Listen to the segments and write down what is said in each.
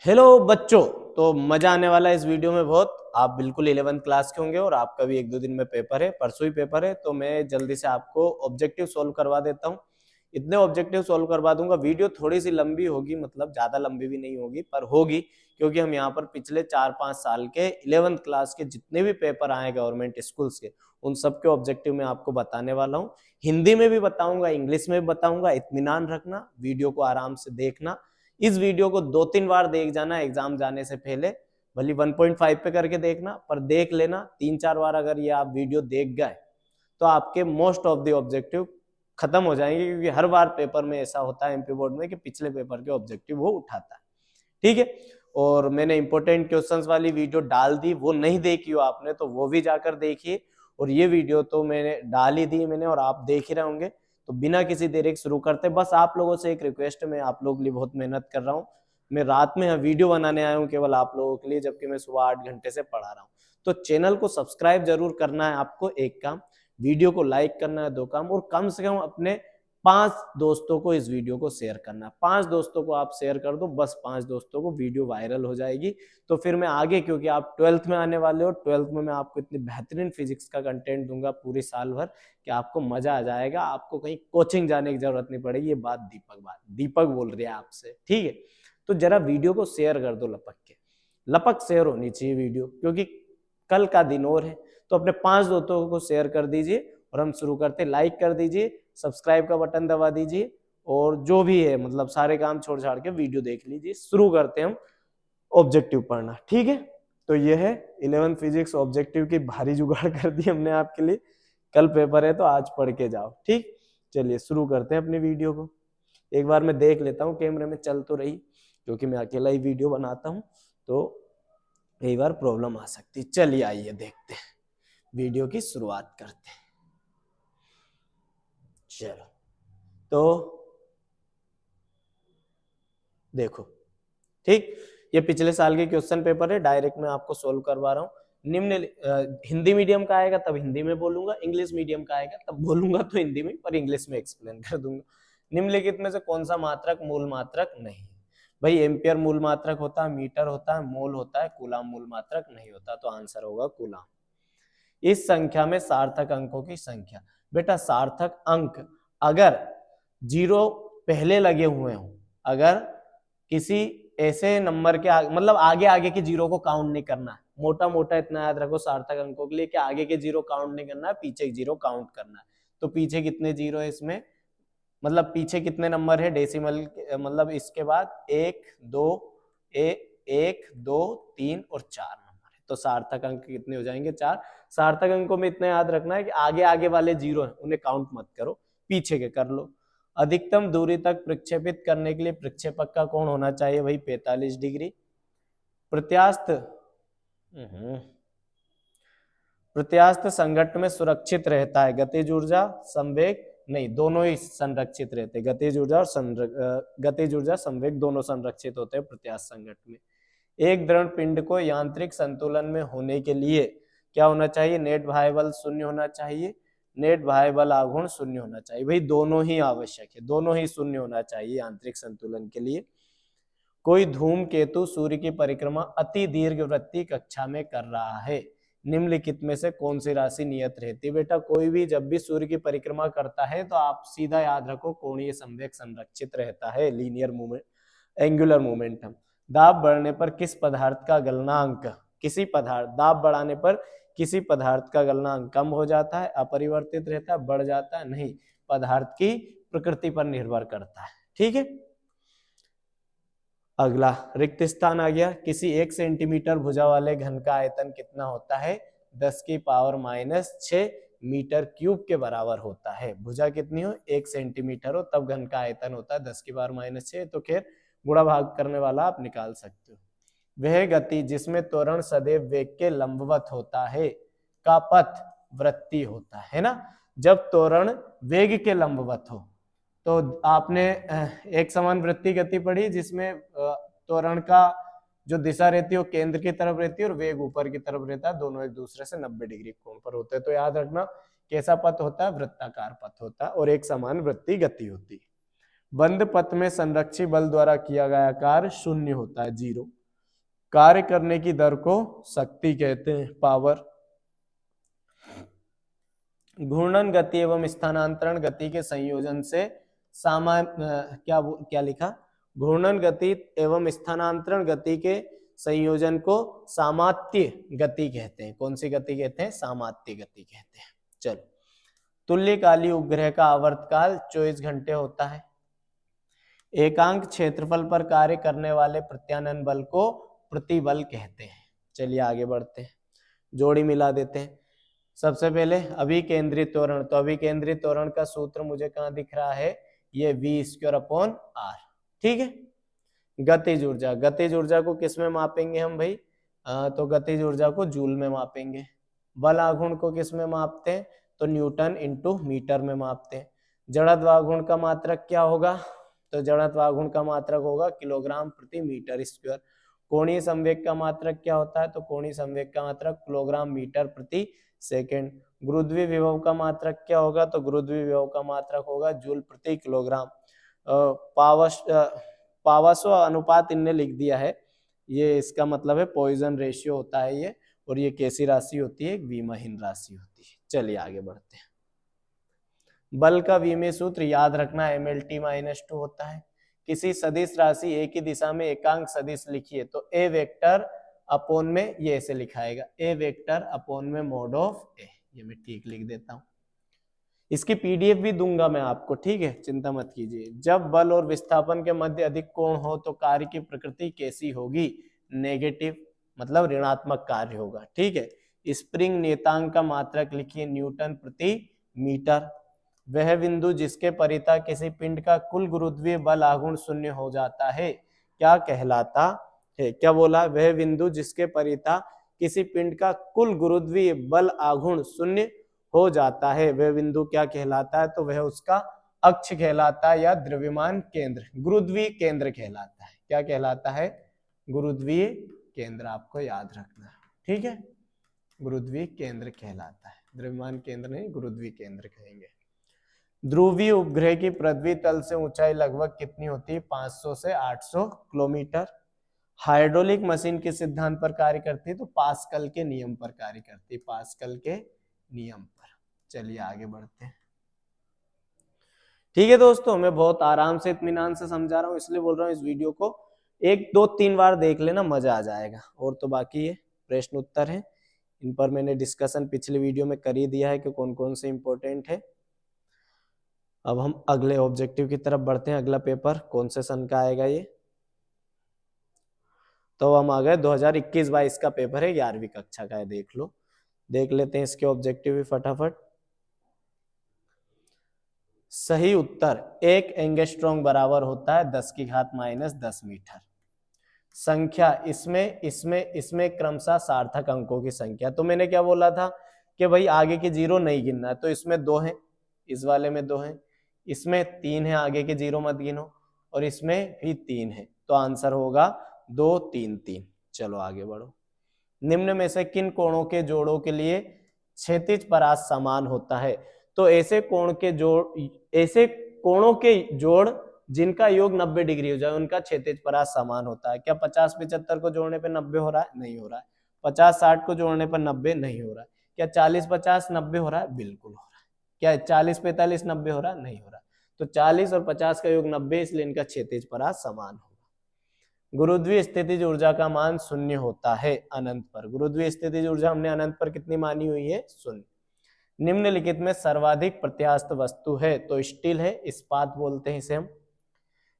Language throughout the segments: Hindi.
हेलो बच्चों। तो मजा आने वाला है इस वीडियो में बहुत। आप बिल्कुल 11th क्लास के होंगे और आपका भी एक दो दिन में पेपर है, परसों ही पेपर है। तो मैं जल्दी से आपको ऑब्जेक्टिव सॉल्व करवा देता हूँ। इतने ऑब्जेक्टिव सॉल्व करवा दूंगा। वीडियो थोड़ी सी लंबी होगी, मतलब ज्यादा लंबी भी नहीं होगी पर होगी, क्योंकि हम यहाँ पर पिछले 4-5 साल के 11th क्लास के जितने भी पेपर आए गवर्नमेंट स्कूल्स के, उन सबके ऑब्जेक्टिव मैं आपको बताने वाला हूँ। हिंदी में भी बताऊंगा, इंग्लिश में भी बताऊंगा। इत्मीनान रखना, वीडियो को आराम से देखना। इस वीडियो को 2-3 बार देख जाना एग्जाम जाने से पहले। भले 1.5 पे करके देखना, पर देख लेना 3-4 बार। अगर ये आप वीडियो देख गए तो आपके मोस्ट ऑफ द ऑब्जेक्टिव खत्म हो जाएंगे, क्योंकि हर बार पेपर में ऐसा होता है एमपी बोर्ड में कि पिछले पेपर के ऑब्जेक्टिव वो उठाता है। ठीक है। और मैंने इंपॉर्टेंट क्वेश्चंस वाली वीडियो डाल दी, वो नहीं देखी हो आपने तो वो भी जाकर देखिए। और ये वीडियो तो मैंने डाल ही दी मैंने, और आप देख ही रहे होंगे। तो बिना किसी देरी के शुरू करते। बस आप लोगों से एक रिक्वेस्ट है, मैं आप लोगों के लिए बहुत मेहनत कर रहा हूँ। मैं रात में वीडियो बनाने आया हूँ केवल आप लोगों के लिए, जबकि मैं सुबह 8 घंटे से पढ़ा रहा हूँ। तो चैनल को सब्सक्राइब जरूर करना है आपको, एक काम। वीडियो को लाइक करना है, 2 काम। और कम से कम अपने 5 दोस्तों को इस वीडियो को शेयर करना। 5 दोस्तों को आप शेयर कर दो, बस 5 दोस्तों को, वीडियो वायरल हो जाएगी। तो फिर मैं आगे, क्योंकि आप 12th में आने वाले हो, 12th में मैं आपको इतनी बेहतरीन फिजिक्स का कंटेंट दूंगा पूरी साल भर कि आपको मजा आ जाएगा। आपको कहीं कोचिंग जाने की जरूरत नहीं पड़ेगी। ये बात दीपक बोल रही है आपसे, ठीक है। तो जरा वीडियो को शेयर कर दो, लपक के लपक शेयर होनी चाहिए वीडियो, क्योंकि कल का दिन और है। तो अपने 5 दोस्तों को शेयर कर दीजिए और हम शुरू करते। लाइक कर दीजिए, सब्सक्राइब का बटन दबा दीजिए, और जो भी है मतलब सारे काम छोड़ छाड़ के वीडियो देख लीजिए। शुरू करते हैं हम ऑब्जेक्टिव पढ़ना, ठीक है। तो ये है 11th फिजिक्स ऑब्जेक्टिव की भारी जुगाड़ कर दी हमने आपके लिए। कल पेपर है तो आज पढ़ के जाओ, ठीक। चलिए शुरू करते हैं अपनी वीडियो को। एक बार मैं देख लेता हूँ कैमरे में चल तो रही, क्योंकि मैं अकेला ही वीडियो बनाता हूँ तो कई बार प्रॉब्लम आ सकती है। चलिए आइए देखते हैं, वीडियो की शुरुआत करते हैं। चलो तो देखो, ठीक। ये पिछले साल के क्वेश्चन पेपर है, डायरेक्ट मैं आपको सोल्व करवा रहा हूँ। हिंदी मीडियम का आएगा तब हिंदी में बोलूंगा, इंग्लिश मीडियम का आएगा तब बोलूंगा तो हिंदी में, पर इंग्लिश में एक्सप्लेन कर दूंगा। निम्नलिखित में से कौन सा मात्रक मूल मात्रक नहीं? भाई एम्पियर मूल मात्रक होता है, मीटर होता है, मोल होता है, कूलाम मूल मात्रक नहीं होता। तो आंसर होगा कूलाम। इस संख्या में सार्थक अंकों की संख्या। बेटा सार्थक अंक अगर 0 पहले लगे हुए हों, अगर किसी ऐसे नंबर के मतलब आगे आगे के 0 को काउंट नहीं करना है। मोटा मोटा इतना याद रखो सार्थक अंकों के लिए कि आगे के 0 काउंट नहीं करना है, पीछे के 0 काउंट करना है। तो पीछे कितने 0 है इसमें, मतलब पीछे कितने नंबर है डेसिमल, मतलब इसके बाद 1 2 1 2 3 और 4 नंबर है। तो सार्थक अंक कितने हो जाएंगे? 4। सार्थक अंकों में इतना याद रखना है कि आगे आगे वाले 0 है उन्हें काउंट मत करो, पीछे के कर लो। अधिकतम दूरी तक प्रक्षेपित करने के लिए प्रक्षेपक का कोण होना चाहिए भाई 45 डिग्री। प्रत्यास्थ प्रत्यास्थ संघट्ट में सुरक्षित रहता है गतिज ऊर्जा, संवेग नहीं, दोनों ही संरक्षित रहते हैं। गतिज ऊर्जा और गतिज ऊर्जा संवेग दोनों संरक्षित होते हैं प्रत्यास्थ संघट्ट में। एक दृढ़ पिंड को यांत्रिक संतुलन में होने के लिए क्या होना चाहिए? नेट बाह्य बल 0 होना चाहिए, नेट बाह्य बल आघूर्ण 0 होना चाहिए। भाई दोनों ही आवश्यक है, दोनों ही 0 होना चाहिए यांत्रिक संतुलन के लिए। कोई धूमकेतु सूर्य की परिक्रमा अति दीर्घ वृत्तीय कक्षा में कर रहा है, निम्नलिखित में से कौन सी राशि नियत रहती है? बेटा कोई भी जब भी सूर्य की परिक्रमा करता है तो आप सीधा याद रखो कोणीय संवेग संरक्षित रहता है, लीनियर मूवमेंट, एंगुलर मोमेंटम। दाब बढ़ने पर किस पदार्थ का गलनांक, किसी पदार्थ, दाब बढ़ाने पर किसी पदार्थ का गलनांक कम हो जाता है, अपरिवर्तित रहता है, बढ़ जाता है? नहीं, पदार्थ की प्रकृति पर निर्भर करता है, ठीक है। अगला रिक्त स्थान आ गया। किसी 1 सेंटीमीटर भुजा वाले घन का आयतन कितना होता है? 10⁻⁻6 मीटर क्यूब के बराबर होता है। भुजा कितनी हो? 1 सेंटीमीटर हो, तब घन का आयतन होता है 10⁻⁻6। तो खैर गुणा भाग करने वाला आप निकाल सकते हो। वह गति जिसमें त्वरण सदैव वेग के लंबवत होता है का पथ वृत्तीय होता है ना। जब त्वरण वेग के लंबवत हो तो आपने एक समान वृत्तीय गति पढ़ी, जिसमें त्वरण का जो दिशा रहती है वो केंद्र की तरफ रहती है और वेग ऊपर की तरफ रहता है, दोनों एक दूसरे से 90 डिग्री कोण पर होते हैं। तो याद रखना कैसा पथ होता है? वृत्ताकार पथ होता है और एक समान वृत्तीय गति होती है। बंद पथ में संरक्षी बल द्वारा किया गया कार्य शून्य होता है, जीरो। कार्य करने की दर को शक्ति कहते हैं, पावर। घूर्णन गति एवं स्थानांतरण गति के संयोजन से क्या लिखा, घूर्णन गति एवं स्थानांतरण गति के संयोजन को सामात्य गति कहते हैं। कौन सी गति कहते हैं? सामात्य गति कहते हैं। चलो, तुल्यकाली उपग्रह का आवर्तकाल 24 घंटे होता है। एकांक क्षेत्रफल पर कार्य करने वाले प्रत्यानयन बल को प्रतिबल कहते हैं। चलिए आगे बढ़ते हैं, जोड़ी मिला देते हैं। सबसे पहले अभिकेंद्रित त्वरण, तो अभिकेंद्रित त्वरण का सूत्र मुझे कहाँ दिख रहा है? ये v²/r, ठीक है। गतिज ऊर्जा, गतिज ऊर्जा को किस में मापेंगे हम भाई? तो गतिज ऊर्जा को जूल में मापेंगे। बल आघूर्ण को किस में मापते हैं? तो न्यूटन इंटू मीटर में मापते हैं। जड़त्व आघूर्ण का मात्रक क्या होगा? तो जड़त्व आघूर्ण का मात्रक होगा किलोग्राम प्रति मीटर स्क्वायर। कोणीय संवेग का मात्रक क्या होता है? तो कोणीय संवेग का मात्रक किलोग्राम मीटर प्रति सेकेंड। गुरुत्वीय विभव का मात्रक क्या होगा? तो गुरुत्वीय विभव का मात्रक होगा जूल प्रति किलोग्राम। पावस्व अनुपात इनने लिख दिया है, ये इसका मतलब है पॉइजन रेशियो होता है ये, और ये कैसी राशि होती है? एक विमीय राशि होती है। चलिए आगे बढ़ते हैं। बल का विमीय सूत्र याद रखना mLT-2 होता है। किसी सदिश राशि ए की दिशा में एकांक सदिश लिखिए तो ए वेक्टर अपॉन में, ये ऐसे लिखाएगा, ए वेक्टर अपॉन में मॉड ऑफ ए। ये मैं ठीक लिख देता हूं। इसकी पीडीएफ भी दूंगा मैं आपको, ठीक है, चिंता मत कीजिए। जब बल और विस्थापन के मध्य अधिक कोण हो तो कार्य की प्रकृति कैसी होगी? नेगेटिव, मतलब ऋणात्मक कार्य होगा, ठीक है। स्प्रिंग नियतांक का मात्रक लिखिए न्यूटन प्रति मीटर। वह बिंदु जिसके परितः किसी पिंड का कुल गुरुत्वीय बल आघूर्ण शून्य हो जाता है क्या कहलाता है? क्या बोला? वह बिंदु जिसके परितः किसी पिंड का कुल गुरुत्वीय बल आघूर्ण शून्य हो जाता है, वह बिंदु क्या कहलाता है? तो वह उसका अक्ष कहलाता है या द्रव्यमान केंद्र, गुरुत्वीय केंद्र कहलाता है। क्या कहलाता है? गुरुत्वीय केंद्र, आपको याद रखना है, ठीक है। गुरुत्वीय केंद्र कहलाता है, द्रव्यमान केंद्र नहीं, गुरुत्वीय केंद्र कहेंगे। ध्रुवीय उपग्रह की पृथ्वी तल से ऊंचाई लगभग कितनी होती है? 500 से 800 किलोमीटर। हाइड्रोलिक मशीन किस सिद्धांत पर कार्य करती है? तो पास्कल के नियम पर कार्य करती है, पास्कल के नियम पर। चलिए आगे बढ़ते हैं, ठीक है दोस्तों। मैं बहुत आराम से, इत्मीनान से समझा रहा हूँ, इसलिए बोल रहा हूँ इस वीडियो को 1, 2, 3 बार देख लेना, मजा आ जाएगा। और तो बाकी ये प्रश्न उत्तर है, इन पर मैंने डिस्कशन पिछले वीडियो में कर ही दिया है कि कौन कौन से इंपॉर्टेंट है। अब हम अगले ऑब्जेक्टिव की तरफ बढ़ते हैं। अगला पेपर कौन से सन का आएगा ये? तो हम आ गए 2021-22 का पेपर है, 11वीं कक्षा का है, देख लो, देख लेते हैं इसके ऑब्जेक्टिव भी फटाफट। सही उत्तर 1 एंगस्ट्रॉम बराबर होता है 10⁻⁻10 मीटर। संख्या इसमें क्रमशः सार्थक अंकों की संख्या। तो मैंने क्या बोला था कि भाई आगे के जीरो नहीं गिनना है, तो इसमें 2 है, इस वाले में 2 है, इसमें 3 है, आगे के जीरो मत गिनो, और इसमें भी 3 है, तो आंसर होगा 2, 3, 3। चलो आगे बढ़ो। निम्न में से किन कोणों के जोड़ों के लिए क्षैतिज परास समान होता है? तो ऐसे कोणों के जोड़ जिनका योग 90 डिग्री हो जाए उनका क्षैतिज परास समान होता है। क्या 50-75 को जोड़ने पे 90 हो रहा है? नहीं हो रहा है। 50-60 को जोड़ने पर 90 नहीं हो रहा है। क्या 40-50 90 हो रहा है? बिल्कुल हो रहा है। क्या 40-45 90 हो रहा है? नहीं हो रहा है। तो 40 और 50 का योग 90, इसलिए इनका क्षैतिज परास समान होगा। गुरुत्वीय स्थितिज ऊर्जा का मान शून्य होता है अनंत पर। गुरुत्वीय स्थितिज ऊर्जा हमने अनंत पर कितनी मानी हुई है? शून्य। निम्नलिखित में सर्वाधिक प्रत्यास्थ वस्तु है? तो स्टील है, इस्पात बोलते हैं इसे हम।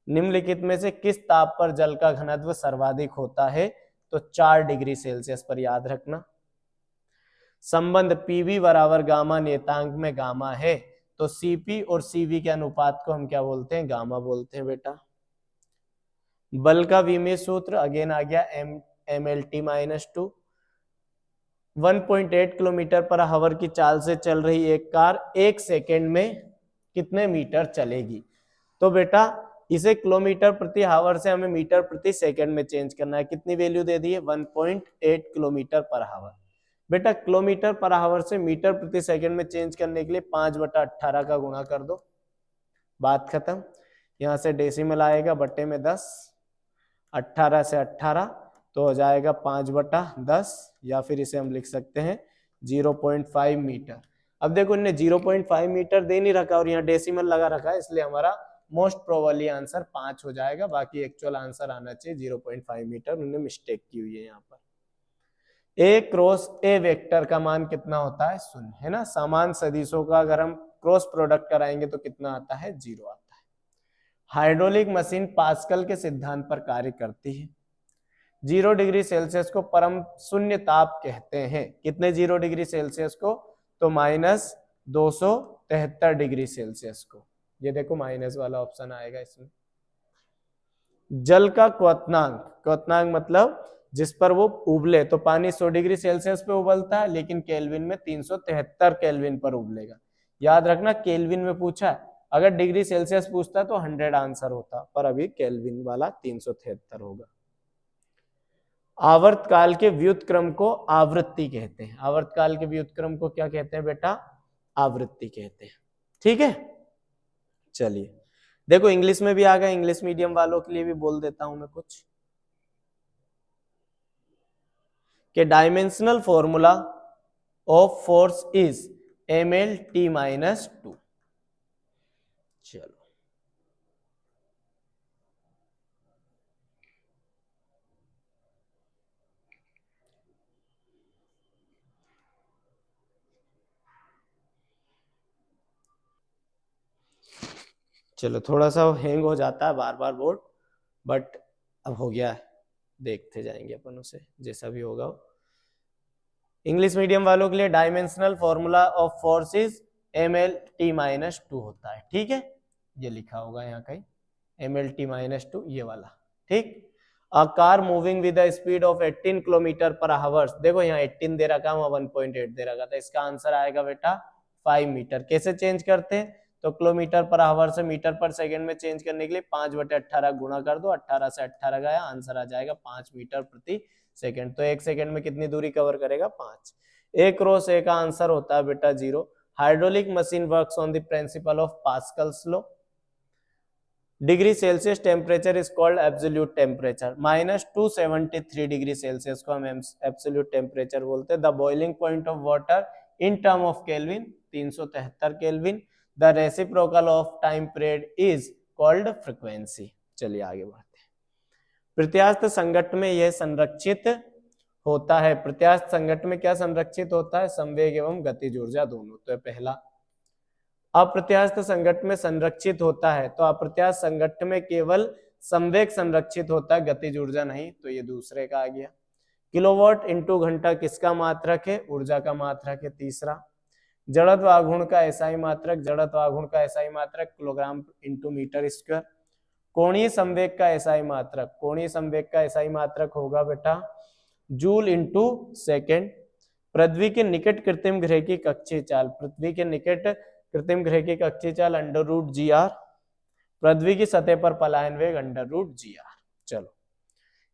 निम्नलिखित में से किस ताप पर जल का घनत्व सर्वाधिक होता है? तो 4 डिग्री सेल्सियस पर, याद रखना। संबंध पीवी बराबर गामा नियतांक में गामा है, तो सीपी और सीवी के अनुपात को हम क्या बोलते हैं? गामा बोलते हैं बेटा। बल का विमीय सूत्र अगेन आ गया mLT-2। 1.8 किलोमीटर पर आवर की चाल से चल रही एक कार 1 सेकेंड में कितने मीटर चलेगी? तो बेटा इसे किलोमीटर प्रति आवर से हमें मीटर प्रति सेकंड में चेंज करना है। कितनी वैल्यू दे दी है? 1.8 किलोमीटर पर आवर। बेटा किलोमीटर पर आवर से मीटर प्रति सेकंड में चेंज करने के लिए 5/18 का गुणा कर दो, बात खत्म। यहाँ से डेसिमल आएगा बटे में 10, 18 से 18 तो हो जाएगा 5/10, या फिर इसे हम लिख सकते हैं 0.5 मीटर। अब देखो इन्हें 0.5 मीटर दे नहीं रखा और यहाँ डेसिमल लगा रखा है, इसलिए हमारा मोस्ट प्रोबेबली आंसर 5 हो जाएगा। बाकी एक्चुअल आंसर आना चाहिए 0.5 मीटर, उन्होंने मिस्टेक की हुई है यहाँ पर। ए क्रॉस ए वेक्टर का मान कितना होता है? 0, है ना। समान सदिशों का अगर हम क्रॉस प्रोडक्ट कराएंगे तो कितना आता है? 0 आता है। हाइड्रोलिक मशीन पास्कल के सिद्धांत पर कार्य करती है। 0 डिग्री सेल्सियस को परम शून्य ताप कहते हैं। कितने 0 डिग्री सेल्सियस को? तो -273 डिग्री सेल्सियस को। ये देखो माइनस वाला ऑप्शन आएगा इसमें। जल का क्वथनांक, क्वथनांक मतलब जिस पर वो उबले, तो पानी 100 डिग्री सेल्सियस पे उबलता है, लेकिन केल्विन में 373 केल्विन पर उबलेगा। याद रखना केल्विन में पूछा है, अगर डिग्री सेल्सियस पूछता तो 100 आंसर होता, पर अभी केल्विन वाला 373 होगा। आवर्तकाल के व्युत्क्रम को आवृत्ति कहते हैं। आवर्तकाल के व्युत्क्रम को क्या कहते हैं बेटा? आवृत्ति कहते हैं। ठीक है, चलिए देखो इंग्लिश में भी आ गया, इंग्लिश मीडियम वालों के लिए भी बोल देता हूं मैं कुछ, कि dimensional formula of force is mL_T-2। चलो चलो, थोड़ा सा हैंग हो जाता है बार बार बोर्ड, बट अब हो गया है, देखते जाएंगे अपन उसे, जैसा भी होगा। इंग्लिश मीडियम वालों के लिए dimensional formula of force is mL_T-2 होता है। ठीक है, ये लिखा होगा यहाँ कहीं mL_T-2, ये वाला। ठीक, a car moving with the speed of 18 kilometre पर आवर्स, देखो यहाँ 18 दे रखा, 1.8 दे रखा था, इसका आंसर आएगा बेटा 5 मीटर। कैसे चेंज करते हैं? तो किलोमीटर पर आवर से मीटर पर सेकंड में चेंज करने के लिए 5/18 गुणा कर दो, 18 से 18 गया, आंसर आ जाएगा 5 मीटर प्रति सेकंड। तो एक सेकंड में कितनी दूरी कवर करेगा? 5। ए क्रॉस ए का आंसर होता है बेटा 0। Hydraulic machine works on the principle of Pascal's law. Degree Celsius temperature is called absolute temperature. -273 degree Celsius को हम एब्सोल्यूट टेम्परेचर बोलते हैं। The boiling point of water in term of kelvin, 373 kelvin. The reciprocal of time period is called frequency. चलिए आगे बढ़ते हैं। प्रत्यास्थ संघट्ट में यह संरक्षित होता है। प्रत्यास्थ संघट्ट में क्या संरक्षित होता है? संवेग एवं गतिज ऊर्जा दोनों। तो पहला। अप्रत्यास्थ संघट्ट में संरक्षित होता है, तो अप्रत्यास्थ संघट्ट में केवल संवेग संरक्षित होता है, गतिज ऊर्जा नहीं। तो ये दूसरे का आ गया। किलोवाट इंटू घंटा किसका मात्रक है? ऊर्जा का मात्रक है। तीसरा। जड़त्व आघूर्ण का एसआई मात्रक, जड़त्व आघूर्ण का एसआई मात्रक किलोग्राम इंटू मीटर स्क्वायर। कोणीय संवेग का एसआई मात्रक, कोणीय संवेग का एसआई मात्रक होगा बेटा जूल इंटू सेकेंड। पृथ्वी के निकट कृत्रिम ग्रह की कक्षीय चाल, पृथ्वी के निकट कृत्रिम ग्रह की कक्षीय चाल √gr। पृथ्वी की सतह पर पलायन वेग √gr। चलो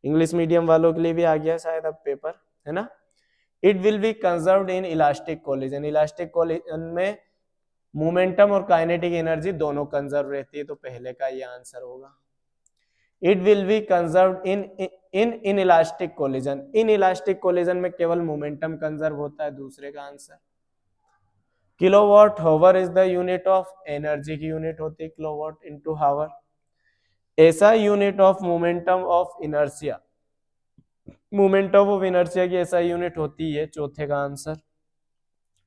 इंग्लिश मीडियम वालों के लिए भी आ गया शायद अब पेपर, है ना। It will be conserved in elastic collision, elastic collision में मोमेंटम और काइनेटिक एनर्जी दोनों कंजर्व रहती है, तो पहले का ये आंसर होगा। It will be conserved in elastic collision, in elastic collision में केवल मोमेंटम कंजर्व होता है, दूसरे का answer. Kilowatt hour is the unit of energy की यूनिट होती है kilowatt into hour. SI unit of momentum of inertia, momentum of inertia की ऐसा यूनिट होती है, चौथे का answer.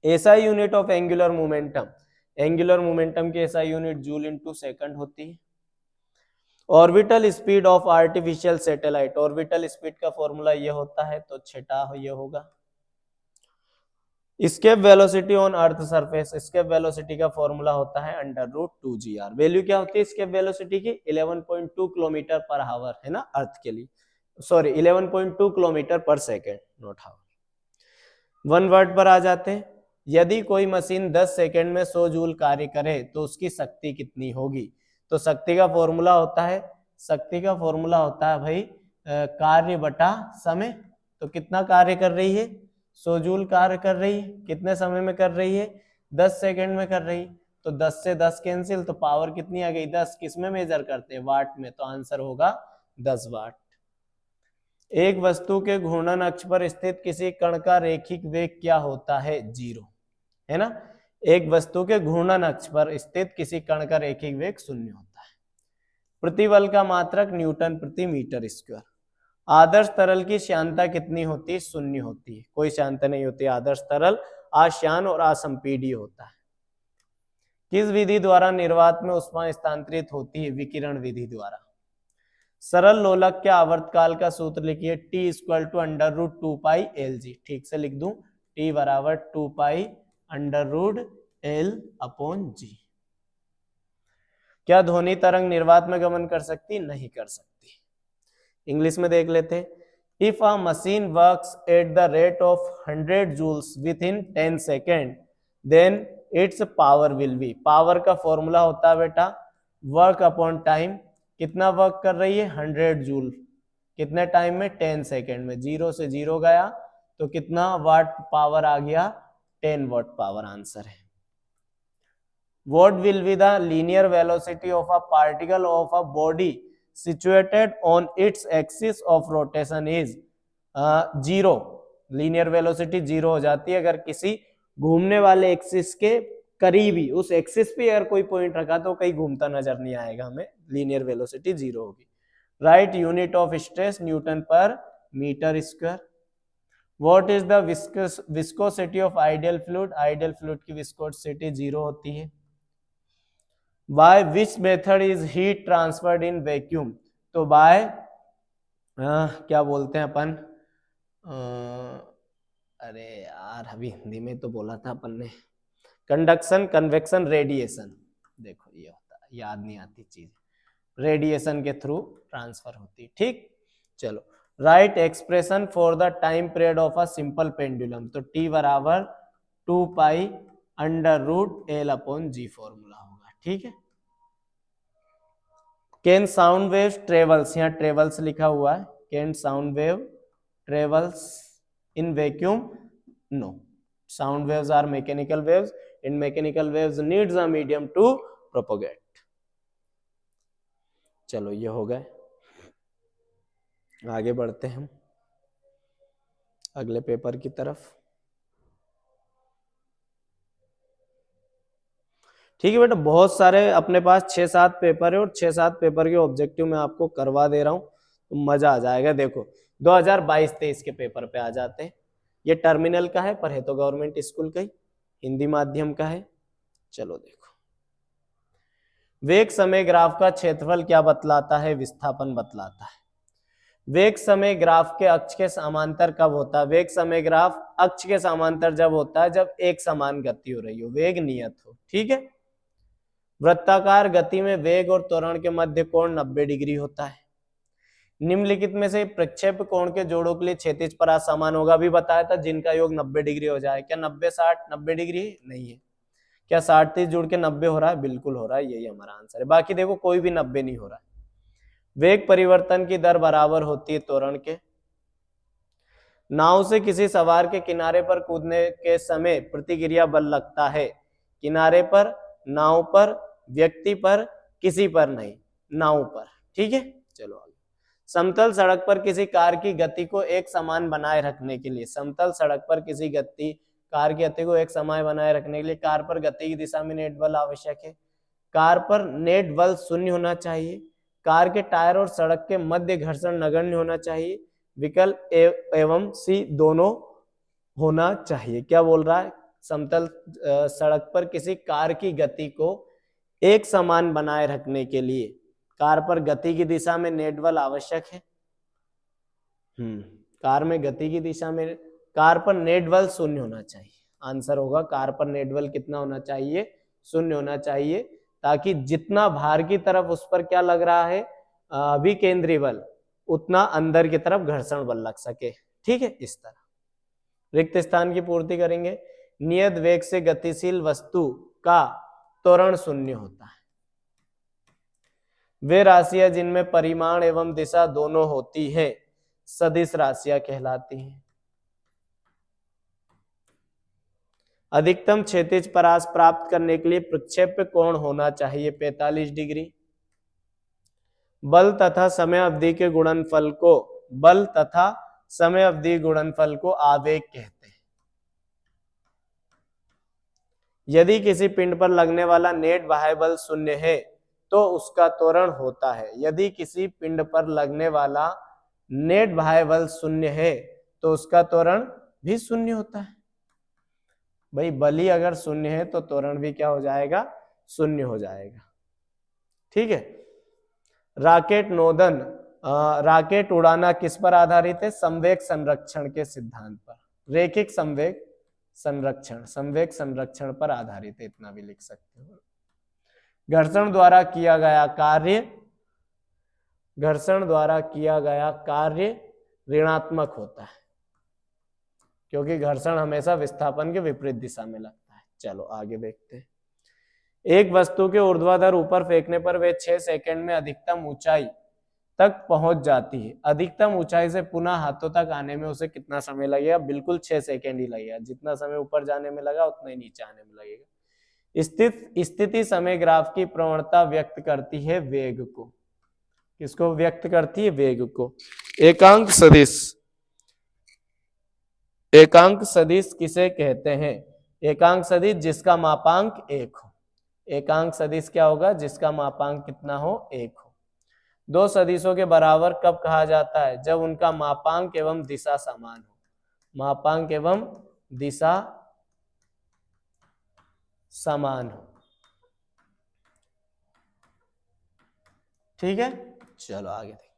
SI unit of angular momentum, angular momentum की SI unit joule into second होती है। Orbital speed of artificial satellite, orbital speed का फॉर्मूला ये होता है, तो छठा ये होगा। Escape velocity on earth surface, escape velocity का फॉर्मूला होता है √2gr। वैल्यू क्या होती है स्केप वेलोसिटी की? 11.2 किलोमीटर पर आवर, है ना, अर्थ के लिए, सॉरी 11.2 किलोमीटर पर second, not hour. One word पर आ जाते हैं। यदि कोई मशीन 10 सेकेंड में 100 जूल कार्य करे तो उसकी शक्ति कितनी होगी? तो शक्ति का फॉर्मूला होता है, शक्ति का फॉर्मूला होता है भाई कार्य बटा समय। तो कितना कार्य कर रही है? 100 जूल कार्य कर रही है, कितने समय में कर रही है? 10 सेकंड में कर रही है। तो 10 से 10 कैंसिल, तो पावर कितनी आ गई 10। किसमें मेजर करते हैं? वाट में, तो आंसर होगा 10 वाट। एक वस्तु के घूर्णन अक्ष पर स्थित किसी कण का रेखिक वेग क्या होता है? 0, है ना। एक वस्तु के घूर्णन अक्ष पर स्थित किसी कण का रेखिक वेग 0 होता है। प्रतिबल का मात्रक न्यूटन प्रति मीटर स्क्वायर। आदर्श तरल की श्यानता कितनी होती है? 0 होती है, कोई श्यानता नहीं होती। आदर्श तरल अश्यान और असंपीडीय होता है। किस विधि द्वारा निर्वात में ऊष्मा स्थानांतरित होती है? विकिरण विधि द्वारा। सरल लोलक के आवर्तकाल का सूत्र लिखिए, T = √2π/Lg। ठीक से लिख दूं, T = 2π√L/G। क्या ध्वनि तरंग निर्वात में गमन कर सकती? नहीं कर सकती। इंग्लिश में देख लेते हैं। If a machine works at the rate of 100 joules within 10 second then its power will be. Power का फॉर्मूला होता है बेटा वर्क अपॉन टाइम। कितना वर्क कर रही है? 100 जूल। कितने टाइम में? 10 सेकेंड में। 0 से 0 गया तो कितना वाट पावर आ गया? 10 वाट पावर आंसर है। What will be the linear velocity of a particle of a body situated on its axis of rotation is 0। Linear velocity 0 हो जाती है अगर किसी घूमने वाले एक्सिस के करीब ही, उस एक्सिस पे अगर कोई पॉइंट रखा तो कहीं घूमता नजर नहीं आएगा हमें, लीनियर वेलोसिटी 0 होगी। Write unit of stress newton per metre square. What is the viscosity of ideal fluid? Ideal fluid की विस्कोसिटी 0 होती है। By which method is heat transferred in vacuum? तो by क्या बोलते हैं अपन, अरे यार अभी हिंदी में तो बोला था अपन ने, कंडक्शन, कन्वेक्शन, रेडिएशन। देखो ये होता है, याद नहीं आती चीज, रेडिएशन के थ्रू ट्रांसफर होती है। ठीक, चलो write expression for the time period of a simple pendulum. तो T = 2π√L/G फॉर्मूला होगा। ठीक है। कैन साउंड वेव ट्रेवल्स, यहाँ ट्रेवल्स लिखा हुआ है, can sound wave travels in vacuum? No, sound waves are mechanical waves, in mechanical waves needs a medium to propagate. चलो ये हो गए, आगे बढ़ते हैं हम अगले पेपर की तरफ। ठीक है बेटा, बहुत सारे अपने पास 6-7 पेपर है और 6-7 पेपर के ऑब्जेक्टिव मैं आपको करवा दे रहा हूं, तो मजा आ जाएगा। देखो 2022-23 के पेपर पे आ जाते हैं। ये टर्मिनल का है, पर है तो गवर्नमेंट स्कूल का ही, हिंदी माध्यम का है। चलो देखो, वेग समय ग्राफ का क्षेत्रफल क्या बतलाता है? विस्थापन बतलाता है। वेग समय ग्राफ के अक्ष के समांतर कब होता है? वेग समय ग्राफ अक्ष के समांतर जब होता है जब एक समान गति हो रही हो, वेग नियत हो। ठीक है। वृत्ताकार गति में वेग और त्वरण के मध्य कोण 90 डिग्री होता है। निम्नलिखित में से प्रक्षेप कोण के जोड़ों के लिए क्षैतिज परास समान होगा। अभी बताया था जिनका योग 90 डिग्री हो जाए। क्या 90-60 90 डिग्री नहीं है? क्या 60-30 जोड़ के 90 हो रहा है? बिल्कुल हो रहा है, यही हमारा आंसर है। बाकी देखो कोई भी 90 नहीं हो रहा है। वेग परिवर्तन की दर बराबर होती है त्वरण के। नाव से किसी सवार के किनारे पर कूदने के समय प्रतिक्रिया बल लगता है। किनारे पर, नाव पर, व्यक्ति पर, किसी पर नहीं, नाव पर। ठीक है, चलो आगे। समतल सड़क पर किसी कार की गति को एक समान बनाए रखने के लिए, समतल सड़क पर किसी कार की गति को एक समान बनाए रखने के लिए कार पर गति की दिशा में नेट बल आवश्यक है। कार पर नेट बल 0 होना चाहिए। कार के टायर और सड़क के मध्य घर्षण नगण्य होना चाहिए। विकल्प एवं सी दोनों होना चाहिए। क्या बोल रहा है? समतल सड़क पर किसी कार की गति को एक समान बनाए रखने के लिए कार पर गति की दिशा में नेट बल आवश्यक है। कार में गति की दिशा में, कार पर नेट बल 0 होना चाहिए। आंसर होगा कार पर नेट बल कितना होना चाहिए? 0 होना चाहिए, ताकि जितना भार की तरफ उस पर क्या लग रहा है अभिकेंद्री बल, उतना अंदर की तरफ घर्षण बल लग सके। ठीक है, इस तरह रिक्त स्थान की पूर्ति करेंगे। नियत वेग से गतिशील वस्तु का त्वरण 0 होता है। वे राशियां जिनमें परिमाण एवं दिशा दोनों होती है सदिश राशियां कहलाती हैं। अधिकतम क्षैतिज परास प्राप्त करने के लिए प्रक्षेप्य कोण होना चाहिए 45 डिग्री। बल तथा समय अवधि के गुणनफल को आवेग कहते हैं। यदि किसी पिंड पर लगने वाला नेट बाह्य बल शून्य है तो उसका त्वरण होता है। यदि किसी पिंड पर लगने वाला नेट बाह्य बल शून्य है तो उसका त्वरण भी शून्य होता है। भाई बल ही अगर शून्य है तो त्वरण भी क्या हो जाएगा, शून्य हो जाएगा। ठीक है। राकेट नोदन, राकेट उड़ाना किस पर आधारित है? संवेग संरक्षण के सिद्धांत पर, रैखिक संवेग संरक्षण पर आधारित है, इतना भी लिख सकते हो। घर्षण द्वारा किया गया कार्य ऋणात्मक होता है क्योंकि घर्षण हमेशा विस्थापन के विपरीत दिशा में लगता है। चलो आगे देखते हैं। एक वस्तु के ऊर्ध्वाधर ऊपर फेंकने पर वे 6 सेकंड में अधिकतम ऊंचाई तक पहुंच जाती है। अधिकतम ऊंचाई से पुनः हाथों तक आने में उसे कितना समय लगेगा? बिल्कुल 6 सेकंड ही लगेगा। जितना समय ऊपर जाने में लगा उतना ही नीचे आने में लगेगा। स्थिति समय ग्राफ की प्रवणता व्यक्त करती है वेग को। किसको व्यक्त करती है? वेग को। एकांक सदिश किसे कहते हैं? एकांक सदिश जिसका मापांक 1 हो। एकांक सदिश क्या होगा? जिसका मापांक कितना हो? 1 हो। दो सदिशों के बराबर कब कहा जाता है? जब उनका मापांक एवं दिशा समान हो। मापांक एवं दिशा समान हो। ठीक है, चलो आगे देखते।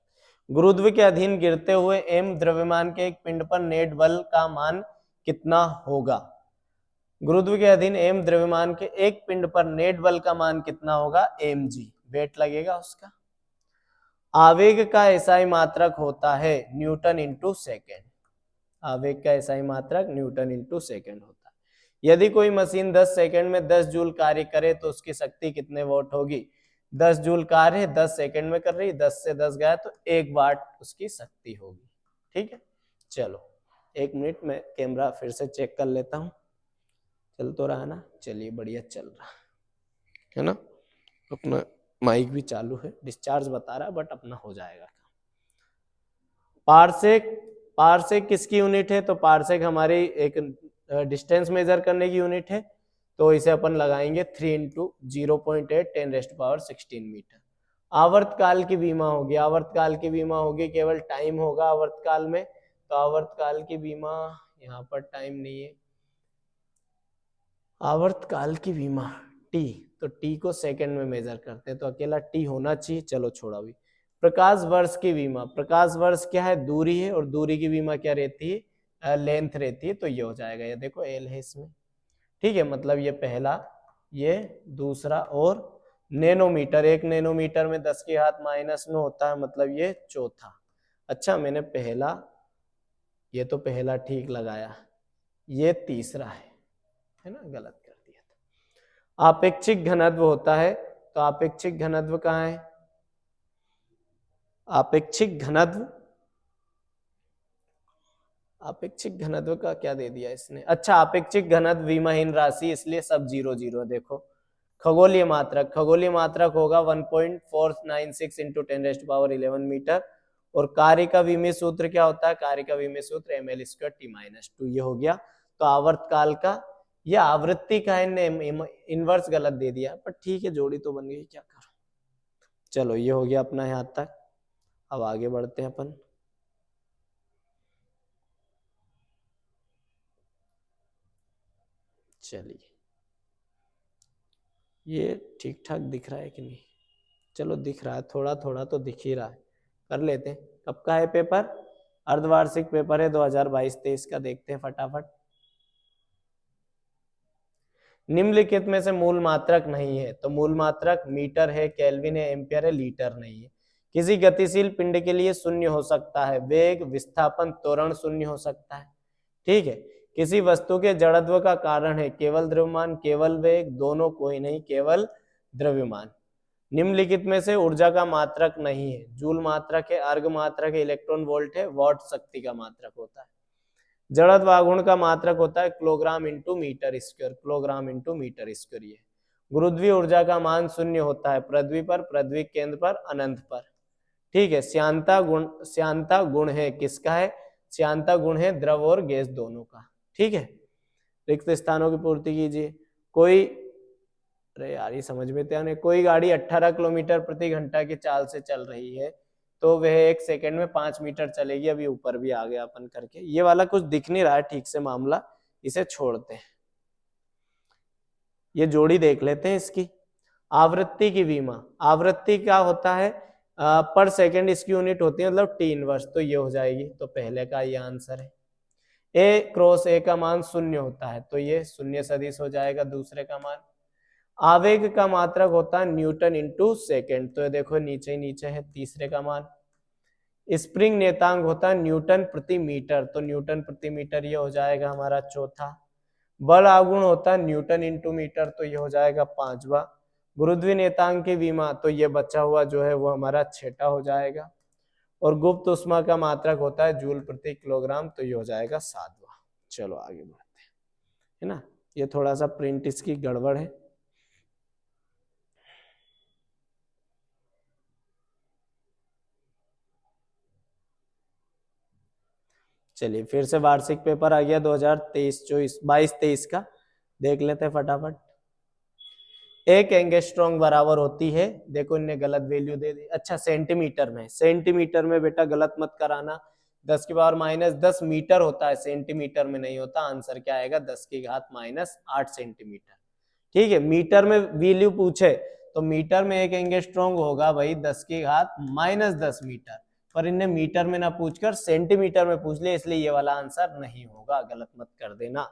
गुरुत्व के अधीन गिरते हुए m द्रव्यमान के एक पिंड पर नेट बल का मान कितना होगा? गुरुत्व के अधीन m द्रव्यमान के एक पिंड पर नेट बल का मान कितना होगा? mg, वेट लगेगा उसका। आवेग का एसआई मात्रक होता है न्यूटन इंटू सेकेंड। आवेग का एसआई मात्रक न्यूटन इंटू सेकेंड होता है। यदि कोई मशीन 10 सेकंड में 10 जूल कार्य करे तो उसकी शक्ति कितने वॉट होगी? 10 जूल कार्य 10 सेकंड में कर रही, 10 से 10 गया तो 1 वाट उसकी शक्ति होगी। ठीक है, चलो 1 मिनट में कैमरा फिर से चेक कर लेता हूं। चल तो रहा ना? चलिए बढ़िया चल रहा है ना। अपना माइक भी चालू है, डिस्चार्ज बता रहा है बट अपना हो जाएगा। पारसेक किसकी यूनिट है? तो पारसेक हमारी एक डिस्टेंस मेजर करने की यूनिट है, तो इसे अपन लगाएंगे 3 × 0.8 10⁻16 मीटर। आवर्तकाल की बीमा होगी, आवर्तकाल की बीमा होगी, केवल टाइम होगा आवर्तकाल में, तो आवर्तकाल की बीमा, यहाँ पर टाइम नहीं है, आवर्तकाल की बीमा टी, तो टी को सेकंड में मेजर करते हैं तो अकेला टी होना चाहिए। चलो छोड़ा भी। प्रकाश वर्ष की बीमा, प्रकाश वर्ष क्या है? दूरी है, और दूरी की बीमा क्या रहती है? लेंथ रहती है, तो ये हो जाएगा, ये देखो एल है इसमें। ठीक है, मतलब ये पहला, ये दूसरा, और नैनोमीटर, 1 नैनोमीटर में 10⁻⁻9 होता है, मतलब ये चौथा। अच्छा मैंने पहला, ये तो पहला ठीक लगाया, ये तीसरा है ना, गलत कर दिया था। आपेक्षिक घनत्व होता है, तो आपेक्षिक घनत्व कहाँ है? आपेक्षिक घनत्व का क्या दे दिया इसने? अच्छा, आपेक्षिक घनत्व विमाहीन राशि, इसलिए सब 0 0। देखो खगोलीय मात्रक होगा 1.496 × 10⁻11 मीटर। और कार्य का विमीय सूत्र क्या होता है? कार्य का विमीय सूत्र ml² t-2। ये हो गया। तो आवर्तकाल का, ये आवृत्ति का इनवर्स गलत दे दिया, पर ठीक है, जोड़ी तो बन गई, क्या करो। चलो ये हो गया अपना यहाँ तक। अब आगे बढ़ते हैं अपन। चलिए, ये ठीक ठाक दिख रहा है कि नहीं? चलो दिख रहा है, थोड़ा थोड़ा तो दिख ही रहा है। कर लेते हैं। कब का है पेपर? अर्धवार्षिक पेपर है 2022-23 का। देखते हैं फटाफट। निम्नलिखित में से मूल मात्रक नहीं है, तो मूल मात्रक मीटर है, केल्विन है, एम्पियर है, लीटर नहीं है। किसी गतिशील पिंड के लिए शून्य हो सकता है वेग, विस्थापन, त्वरण शून्य हो सकता है। ठीक है। किसी वस्तु के जड़त्व का कारण है केवल द्रव्यमान, केवल वेग, दोनों कोई नहीं, केवल द्रव्यमान। निम्नलिखित में से ऊर्जा का मात्रक नहीं है। जूल मात्रक है, अर्ग मात्रक है, इलेक्ट्रॉन वोल्ट है, वॉट शक्ति का मात्रक होता है। जड़त्व आघूर्ण का मात्रक होता है kilogram into metre square, kilogram into metre square. ये गुरुत्वीय ऊर्जा का मान शून्य होता है पृथ्वी पर, पृथ्वी केंद्र पर, अनंत पर। ठीक है, श्यानता गुण है किसका है? श्यानता गुण है द्रव और गैस दोनों का। ठीक है, रिक्त स्थानों की पूर्ति कीजिए। कोई, अरे यार ये समझ में तो नहीं, कोई गाड़ी 18 किलोमीटर प्रति घंटा की चाल से चल रही है तो वह 1 सेकंड में 5 मीटर चलेगी। अभी ऊपर भी आ गया अपन करके, ये वाला कुछ दिख नहीं रहा है ठीक से मामला, इसे छोड़ते हैं। ये जोड़ी देख लेते हैं इसकी। आवृत्ति की विमा, आवृत्ति क्या होता है? पर सेकंड इसकी यूनिट होती है, मतलब टी इनवर्स, तो ये हो जाएगी। तो पहले का ये आंसर है। ए क्रॉस ए का मान शून्य होता है तो ये शून्य सदिश हो जाएगा दूसरे का मान। आवेग का मात्रक होता है न्यूटन इंटू सेकेंड, तो ये देखो नीचे ही नीचे है तीसरे का मान। स्प्रिंग नेतांग होता है न्यूटन प्रति मीटर, तो न्यूटन प्रति मीटर ये हो जाएगा हमारा चौथा। बल आघूर्ण होता है न्यूटन इंटू मीटर, तो ये हो जाएगा पांचवा। गुरुत्वीय नेतांग की विमा, तो ये बचा हुआ जो है वो हमारा छठा हो जाएगा। और गुप्त उष्मा का मात्रक होता है जूल प्रति किलोग्राम, तो ये हो जाएगा सातवां। चलो आगे बढ़ते हैं, है ना। ये थोड़ा सा प्रिंट इसकी गड़बड़ है। चलिए फिर से वार्षिक पेपर आ गया 2023-24 का, देख लेते हैं फटाफट। एक एंगस्ट्रॉम बराबर होती है, देखो इनने गलत वैल्यू दे दी। अच्छा सेंटीमीटर में, सेंटीमीटर में बेटा गलत मत कराना। 10 की पावर -10 मीटर होता है, सेंटीमीटर में नहीं होता। आंसर क्या आएगा? 10 की घात -8 सेंटीमीटर। ठीक है, मीटर में वैल्यू पूछे तो मीटर में एक एंगस्ट्रॉम होगा भाई 10 की घात -10 मीटर, पर इन्हें मीटर में ना पूछकर सेंटीमीटर में पूछ लिया, इसलिए ये वाला आंसर नहीं होगा, गलत मत कर देना।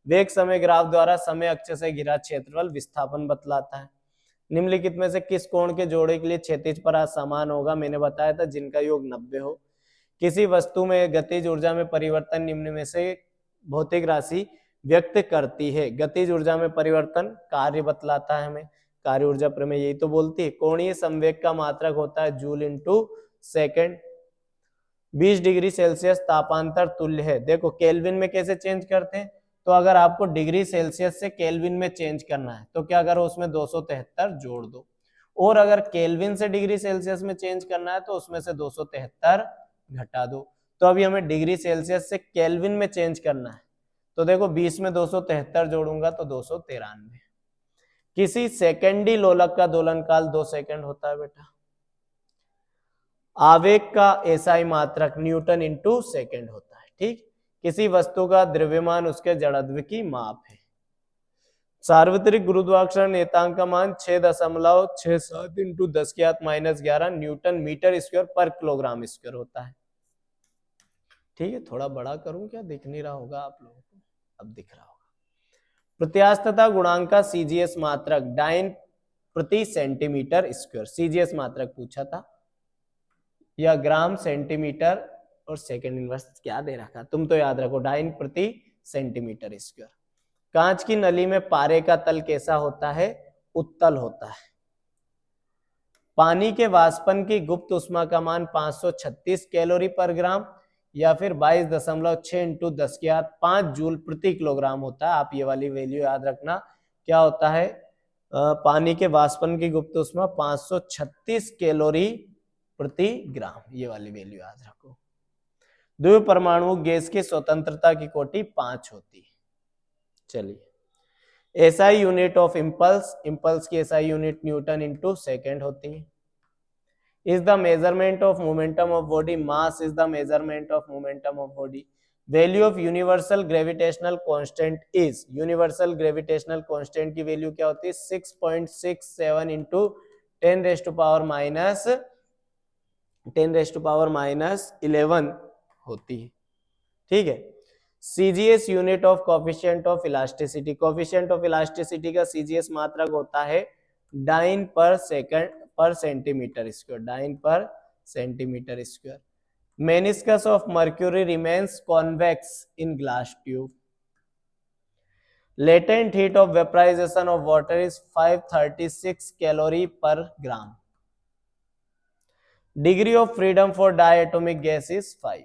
वेग समय ग्राफ द्वारा समय अक्ष से घिरा क्षेत्रफल विस्थापन बतलाता है। निम्नलिखित में से किस कोण के जोड़े के लिए क्षैतिज परास समान होगा? मैंने बताया था जिनका योग 90 हो। किसी वस्तु में गतिज ऊर्जा में परिवर्तन निम्न में से भौतिक राशि व्यक्त करती है? गतिज ऊर्जा में परिवर्तन कार्य बतलाता है हमें, कार्य ऊर्जा प्रमेय यही तो बोलती है। कोणीय संवेग का मात्रक होता है joule into second. 20 degree Celsius तापांतर तुल्य है। देखो केल्विन में कैसे चेंज करते हैं, तो अगर आपको डिग्री सेल्सियस से केल्विन में चेंज करना है तो क्या करो, उसमें 273 जोड़ दो। और अगर केल्विन से डिग्री सेल्सियस में चेंज करना है तो उसमें से 273 घटा दो। तो अभी हमें डिग्री सेल्सियस से केल्विन में चेंज करना है, तो देखो 20 में 273 जोड़ूंगा तो 293। किसी सेकेंडी लोलक का दोलन काल 2 सेकंड होता है बेटा। आवेग का एसआई मात्रक न्यूटन इंटू सेकेंड होता है। ठीक, किसी वस्तु का द्रव्यमान उसके जड़त्व की माप है। सार्वत्रिक गुरुत्वाकर्षण नेतांक का मान 6.67 इंटू 10 की घात -11 न्यूटन मीटर स्क्वायर पर किलोग्राम स्क्वायर होता है। ठीक है, थोड़ा बड़ा करूं क्या? दिख नहीं रहा होगा आप लोगों को, अब दिख रहा होगा। प्रत्यास्थता गुणांक का सीजीएस मात्रक डाइन प्रति सेंटीमीटर स्क्वायर, सीजीएस मात्रक पूछा था, या ग्राम सेंटीमीटर और सेकंड इनवर्स क्या दे रखा, तुम तो याद रखो, डाइन प्रति सेंटीमीटर स्क्वायर। कांच की नली में पारे का तल कैसा होता है? उत्तल होता है। पानी के वाष्पन की गुप्त उष्मा का मान 536 कैलोरी पर ग्राम या फिर 22.6 इंटू 10 की घात 5 जूल प्रति किलोग्राम होता है। आप ये वाली वैल्यू याद रखना, क्या होता है? पानी के वाष्पन की गुप्त उष्मा 536 कैलोरी प्रति ग्राम, ये वाली वैल्यू याद रखो। द्वितीय परमाणु गैस की स्वतंत्रता की कोटि 5 होती है। चलिए, SI unit of impulse, impulse की SI unit newton into second होती है। Is the measurement of momentum of body, mass is the measurement of momentum of body. Value of universal gravitational constant is, universal gravitational constant की वैल्यू क्या होती है? 6.67 इंटू 10⁻11 होती है। ठीक है, CGS unit of coefficient of elasticity, coefficient of elasticity का सीजीएस मात्रक होता है dyne per centimetre square, dyne per centimetre square. Meniscus of mercury remains convex in glass tube. Latent heat of vaporisation of water is 536 calorie per gram. Degree of freedom for diatomic gas is 5।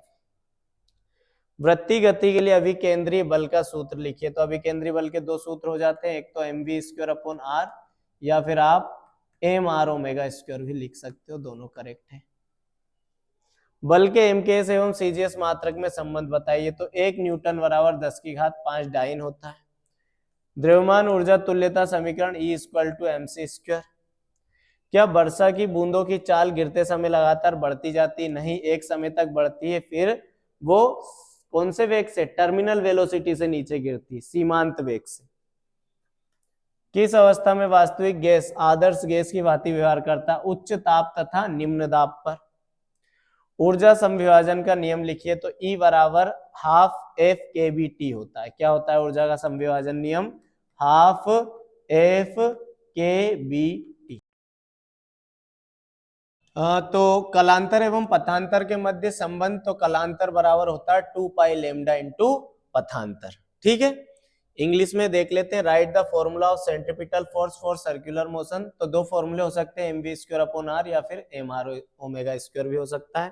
वृत्तीय गति के लिए अभिकेंद्रीय बल का सूत्र लिखिए। तो अभिकेंद्रीय बल के दो सूत्र हो जाते हैं, एक तो mv²/r या फिर आप mr⍵² भी लिख सकते हो, दोनों करेक्ट है। बल के एमकेएस एवं सीजीएस मात्रक में संबंध बताइए। तो 1 न्यूटन बराबर 10⁵ डाइन होता है। द्रव्यमान ऊर्जा तुल्यता समीकरण E=mc²। क्या वर्षा की बूंदों की चाल गिरते समय लगातार बढ़ती जाती? नहीं, एक समय तक बढ़ती है, फिर वो कौन से वेग से? टर्मिनल वेलोसिटी से नीचे गिरती, सीमांत वेग से। किस अवस्था में वास्तविक गैस आदर्श गैस की भांति व्यवहार करता? उच्च ताप तथा निम्न दाब पर। ऊर्जा संविभाजन का नियम लिखिए। तो E बराबर half f k B T होता है। क्या होता है ऊर्जा का संविभाजन नियम? Half f k B T. तो कलांतर एवं पथांतर के मध्य संबंध, तो कलांतर बराबर होता है 2 पाई लैम्डा इंटू पथांतर। ठीक है, इंग्लिश में देख लेते हैं। Right the formula of centripetal force for circular motion. तो दो फॉर्मूले हो सकते हैं, mv²/r या फिर mr⍵² भी हो सकता है।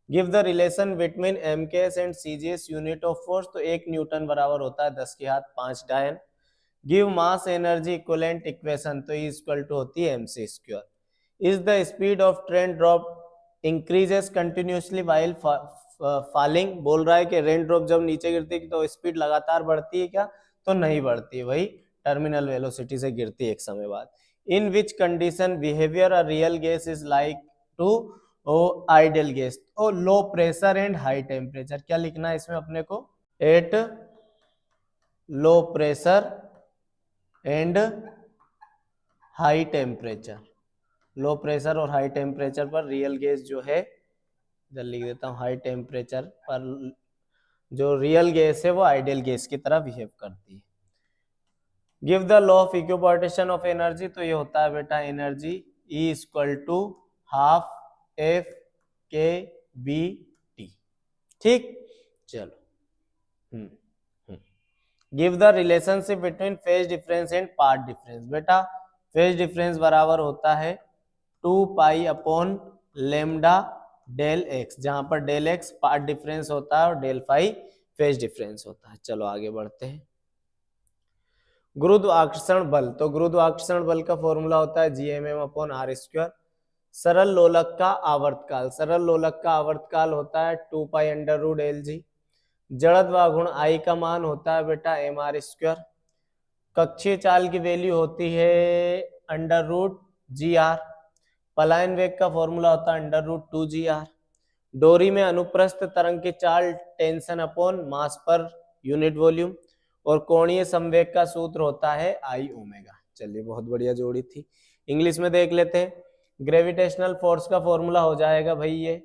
Give the relation between mks and cgs unit of force. तो 1 न्यूटन बराबर होता है 10⁵ डायन। Give mass energy equivalent equation. तो E होती है mc²। Is the speed of train drop increases continuously while falling. बोल रहा है कि रेन ड्रॉप जब नीचे गिरती है तो स्पीड लगातार बढ़ती है क्या? तो नहीं बढ़ती है, वही टर्मिनल वेलोसिटी से गिरती है एक समय बाद। In which condition behaviour a real gas is like to ideal gas. Oh low pressure and high temperature. क्या लिखना है इसमें अपने को? At low pressure and high temperature. Low pressure और हाई टेम्परेचर पर रियल गैस जो है, इधर लिख देता हूँ, हाई टेम्परेचर पर जो रियल गैस है वो आइडियल गैस की तरह बिहेव करती है। Give the law of equipartition of energy. तो ये होता है बेटा energy E half f k B T. ठीक, चलो। Give the relationship between phase difference and path difference. बेटा फेज डिफरेंस बराबर होता है 2 pi upon lambda del x, जहां पर डेल एक्स पार्ट डिफरेंस होता है और डेल फाई फेज डिफरेंस होता है। चलो आगे बढ़ते हैं। गुरुत्वाकर्षण बल। तो गुरुत्वाकर्षण बल का फॉर्मूला होता है Gmm/r²। सरल लोलक का आवर्तकाल। सरल लोलक का आवर्तकाल होता है 2 पाई √Lg। जड़त्व गुण I का मान होता है बेटा mr²। कक्षीय चाल की वैल्यू होती है √gr। पलायन वेग का फॉर्मूला होता है √2gr। डोरी में अनुप्रस्थ तरंग की चाल tension upon mass per unit volume. और कोणीय संवेग का सूत्र होता है I⍵। चलिए बहुत बढ़िया जोड़ी थी। इंग्लिश में देख लेते हैं। ग्रेविटेशनल फोर्स का फॉर्मूला हो जाएगा भाई ये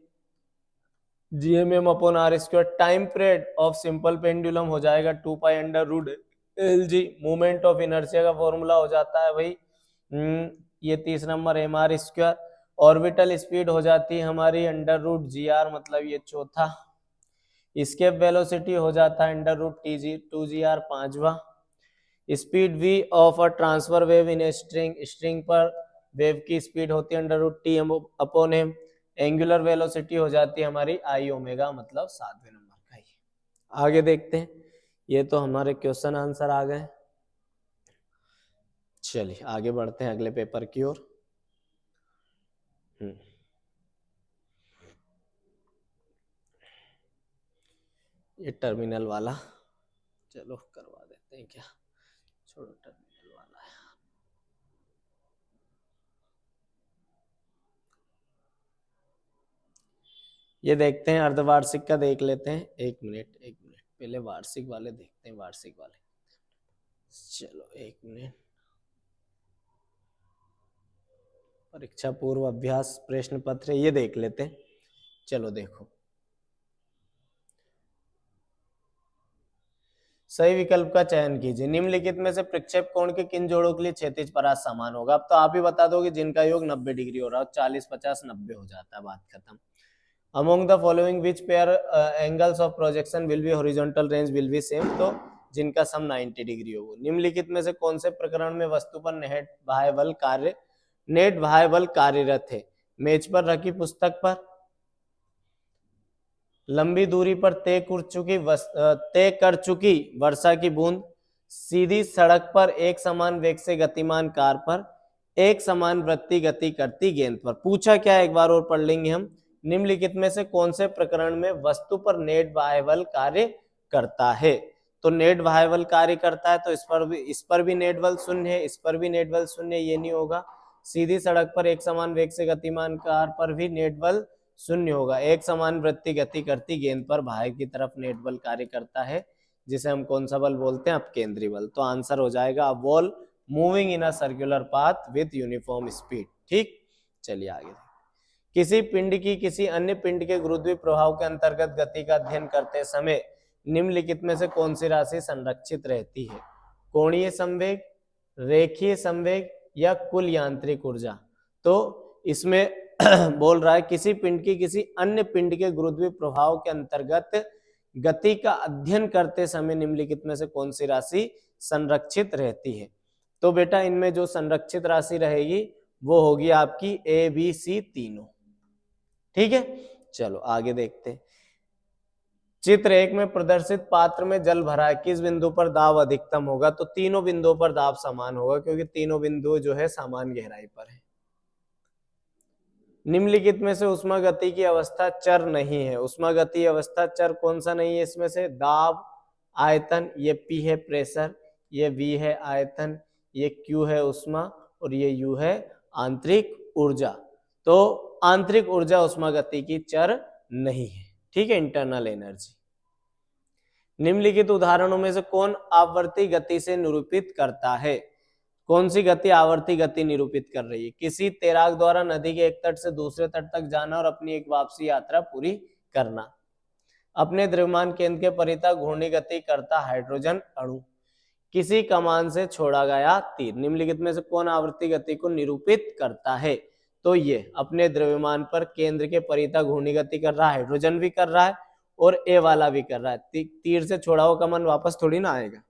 Gmm/r²। Time period of simple pendulum हो जाएगा 2 पाई √Lg। मूवमेंट ऑफ इनर्शिया का फॉर्मूला हो जाता है भाई ये 30 नंबर mr²। ऑर्बिटल स्पीड हो जाती है हमारी √gr, मतलब ये चौथा। स्केप वेलोसिटी हो जाता है √2gr, पांचवा। Speed v of a transfer wave in a string. String पर वेव की स्पीड होती है √T/m। एंगुलर वेलोसिटी हो जाती है हमारी I⍵, मतलब 7वें नंबर का ही। आगे देखते हैं। ये तो हमारे क्वेश्चन आंसर आ गए। चलिए आगे बढ़ते हैं अगले पेपर की ओर। ये टर्मिनल वाला चलो करवा देते हैं क्या? छोड़ो, टर्मिनल वाला है। ये देखते हैं अर्धवार्षिक का, देख लेते हैं। एक मिनट पहले वार्षिक वाले देखते हैं। वार्षिक वाले चलो एक मिनट। परीक्षा पूर्व अभ्यास प्रश्न पत्र ये देख लेते हैं। चलो देखो, सही विकल्प का चयन कीजिए। निम्नलिखित में से प्रक्षेप कोण के किन जोड़ों के लिए क्षैतिज परास समान होगा? अब तो आप ही बता दो कि जिनका योग 90 डिग्री हो रहा है, 40 50 90 हो जाता है, बात खत्म। Among the following which pair angles of projection will be horizontal range will be same. तो जिनका सम 90 डिग्री हो। निम्नलिखित में से कौन से प्रकरण में वस्तु पर नेट बाह्य बल कार्यरत है? मेज पर रखी पुस्तक पर, लंबी दूरी पर तय कर चुकी वर्षा की बूंद सीधी सड़क पर एक समान वेग से गतिमान कार पर एक समान वृत्ति गति करती गेंद पर। पूछा क्या है, एक बार और पढ़ लेंगे हम। निम्नलिखित में से कौन से प्रकरण में वस्तु पर नेट बाह्यबल कार्य करता है? तो नेट बाह्यबल कार्य करता है तो इस पर भी नेट बल शून्य है, इस पर भी नेट बल शून्य, ये नहीं होगा। सीधी सड़क पर एक समान वेग से गतिमान कार पर भी नेट बल शून्य होगा। एक समान वृत्ति गति करती गेंद पर बाहर की तरफ नेट बल कार्य करता है, जिसे हम कौन सा बल बोलते हैं? अपकेंद्री बल। तो आंसर हो जाएगा ball moving in a circular path with uniform speed. ठीक, चलिए आगे। किसी पिंड की किसी अन्य पिंड के गुरुत्वीय प्रभाव के अंतर्गत गति का अध्ययन करते समय निम्नलिखित में से कौन सी राशि संरक्षित रहती है? कोणीय संवेग, रेखीय संवेग या कुल यांत्रिक ऊर्जा? तो इसमें बोल रहा है किसी पिंड की किसी अन्य पिंड के गुरुत्वीय प्रभाव के अंतर्गत गति का अध्ययन करते समय निम्नलिखित में से कौन सी राशि संरक्षित रहती है? तो बेटा इनमें जो संरक्षित राशि रहेगी वो होगी आपकी ए बी सी तीनों। ठीक है, चलो आगे देखते हैं। चित्र 1 में प्रदर्शित पात्र में जल भरा है, किस बिंदु पर दाब अधिकतम होगा? तो तीनों बिंदुओं पर दाब समान होगा, क्योंकि तीनों बिंदु जो है समान गहराई पर है। निम्नलिखित में से ऊष्मागति की अवस्था चर नहीं है। ऊष्मागति अवस्था चर कौन सा नहीं है? इसमें से दाब, आयतन, ये P है प्रेशर, ये V है आयतन, ये Q है ऊष्मा और ये U है आंतरिक ऊर्जा। तो आंतरिक ऊर्जा ऊष्मागति की चर नहीं है। ठीक है, इंटरनल एनर्जी। निम्नलिखित उदाहरणों में से कौन आवर्ती गति से निरूपित करता है? कौन सी गति आवर्ती गति निरूपित कर रही है? किसी तैराक द्वारा नदी के एक तट से दूसरे तट तक जाना और अपनी एक वापसी यात्रा पूरी करना। अपने द्रव्यमान केंद्र के परितः घूर्णी गति करता हाइड्रोजन अणु। किसी कमान से छोड़ा गया तीर। निम्नलिखित में से कौन आवर्ती गति को निरूपित करता है? तो ये अपने द्रव्यमान पर केंद्र के परितः घूर्णी गति कर रहा है, हाइड्रोजन भी कर रहा है और ए वाला भी कर रहा है। तीर से छोड़ा हुआ कमान वापस थोड़ी ना आएगा,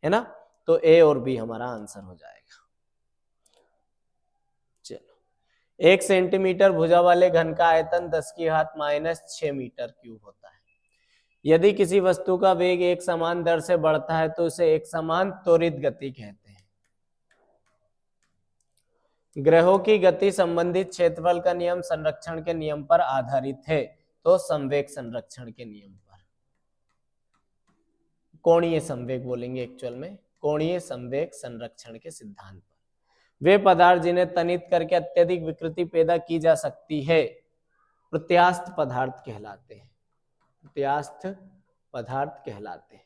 है ना? तो ए और बी हमारा आंसर हो जाएगा। चलो, 1 सेंटीमीटर भुजा वाले घन का आयतन 10⁻⁻⁶ मीटर क्यूब होता है। यदि किसी वस्तु का वेग एक समान दर से बढ़ता है तो उसे एक समान त्वरित गति कहते हैं। ग्रहों की गति संबंधित क्षेत्रफल का नियम संरक्षण के नियम पर आधारित है। तो संवेग संरक्षण के नियम पर, कोणीय संवेग बोलेंगे एक्चुअल में, कोणीय संवेग संरक्षण के सिद्धांत पर। वे पदार्थ जिन्हें तनित करके अत्यधिक विकृति पैदा की जा सकती है प्रत्यास्थ पदार्थ कहलाते हैं। प्रत्यास्थ पदार्थ कहलाते हैं।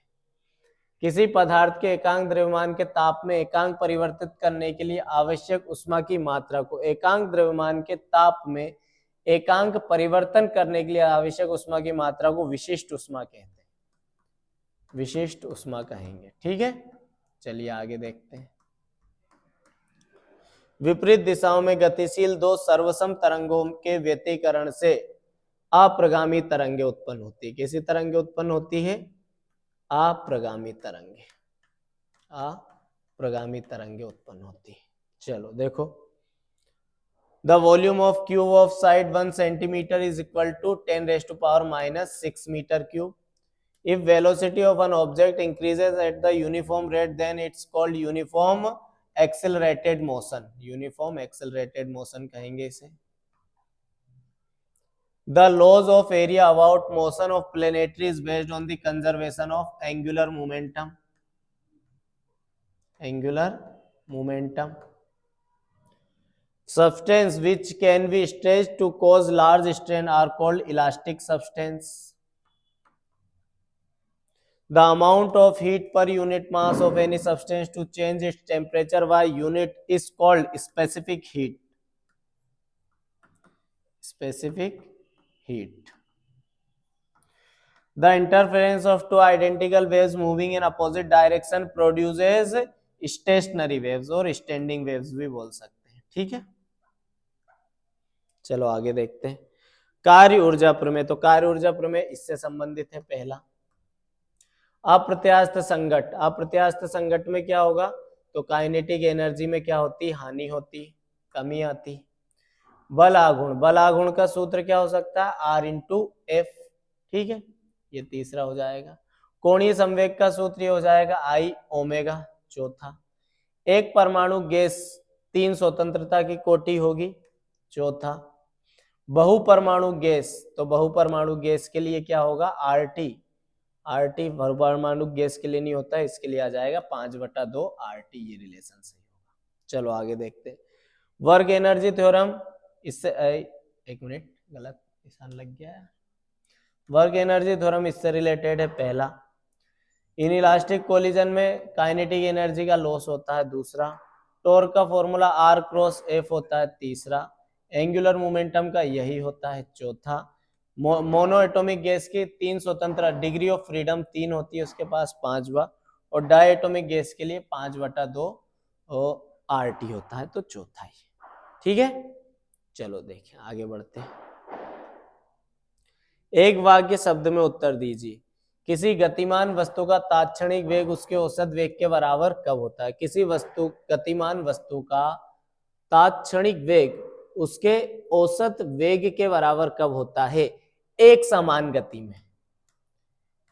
किसी पदार्थ के एकांक द्रव्यमान के ताप में एकांक परिवर्तित करने के लिए आवश्यक ऊष्मा की मात्रा को एकांक द्रव्यमान के ताप में एकांक परिवर्तन करने के लिए आवश्यक ऊष्मा की मात्रा को विशिष्ट ऊष्मा कहते हैं। विशिष्ट ऊष्मा कहेंगे। ठीक है, चलिए आगे देखते हैं। विपरीत दिशाओं में गतिशील दो सर्वसम तरंगों के व्यतिकरण से अप्रगामी तरंगे उत्पन्न होती है। कैसी तरंगे उत्पन्न होती है? अप्रगामी तरंगे। अप्रगामी तरंगे उत्पन्न होती है। चलो देखो, the volume of cube of side 1 centimetre is equal to 10⁻⁻⁶ metre cube. If velocity of an object increases at the uniform rate, then it's called uniform accelerated motion. Uniform accelerated motion कहेंगे इसे। The laws of area about motion of planetary is based on the conservation of angular momentum. Angular momentum. Substance which can be stretched to cause large strain are called elastic substance. The amount of heat per unit mass of any substance to change its temperature by unit is called specific heat. Specific heat. The interference of two identical waves moving in opposite direction produces stationary waves और standing waves भी बोल सकते हैं। ठीक है, चलो आगे देखते हैं। कार्य ऊर्जा प्रमेय। तो कार्य ऊर्जा प्रमेय इससे संबंधित है। पहला, अप्रत्यास्थ संघट। अप्रत्यास्थ संघट में क्या होगा? तो काइनेटिक एनर्जी में क्या होती? हानि होती, कमी आती। बल आघूर्ण। बल आघूर्ण का सूत्र क्या हो सकता है? R × F। ठीक है, ये तीसरा हो जाएगा। कोणीय संवेग का सूत्र ये हो जाएगा आई ओमेगा, चौथा। एक परमाणु गैस 3 स्वतंत्रता की कोटि होगी, चौथा। बहुपरमाणु गैस, तो बहुपरमाणु गैस के लिए क्या होगा, आरटी। आरटी परमाणु गैस के लिए नहीं होता है, इसके लिए आ जाएगा 5/2 आरटी, ये रिलेशन सही होगा। चलो आगे देखते हैं वर्क एनर्जी थ्योरम। इससे एक मिनट, गलत निशान लग गया है। वर्क एनर्जी थ्योरम इससे रिलेटेड है, पहला। इन इलास्टिक कोलिजन में काइनेटिक एनर्जी का लॉस होता है, दूसरा। टॉर्क का फॉर्मूला आर क्रॉस एफ होता है, तीसरा। एंगुलर मोमेंटम का यही होता है, चौथा। मोनो एटॉमिक गैस की 3 स्वतंत्र डिग्री ऑफ फ्रीडम 3 होती है उसके पास, 5वां। और डाई एटॉमिक गैस के लिए 5/2 आरटी होता है, तो चौथा ही। ठीक है, चलो देखें आगे बढ़ते हैं। एक वाक्य शब्द में उत्तर दीजिए। किसी गतिमान वस्तु का तात्क्षणिक वेग उसके औसत वेग के बराबर कब होता है? किसी गतिमान वस्तु का तात्क्षणिक वेग उसके औसत वेग के बराबर कब होता है? एक समान गति में।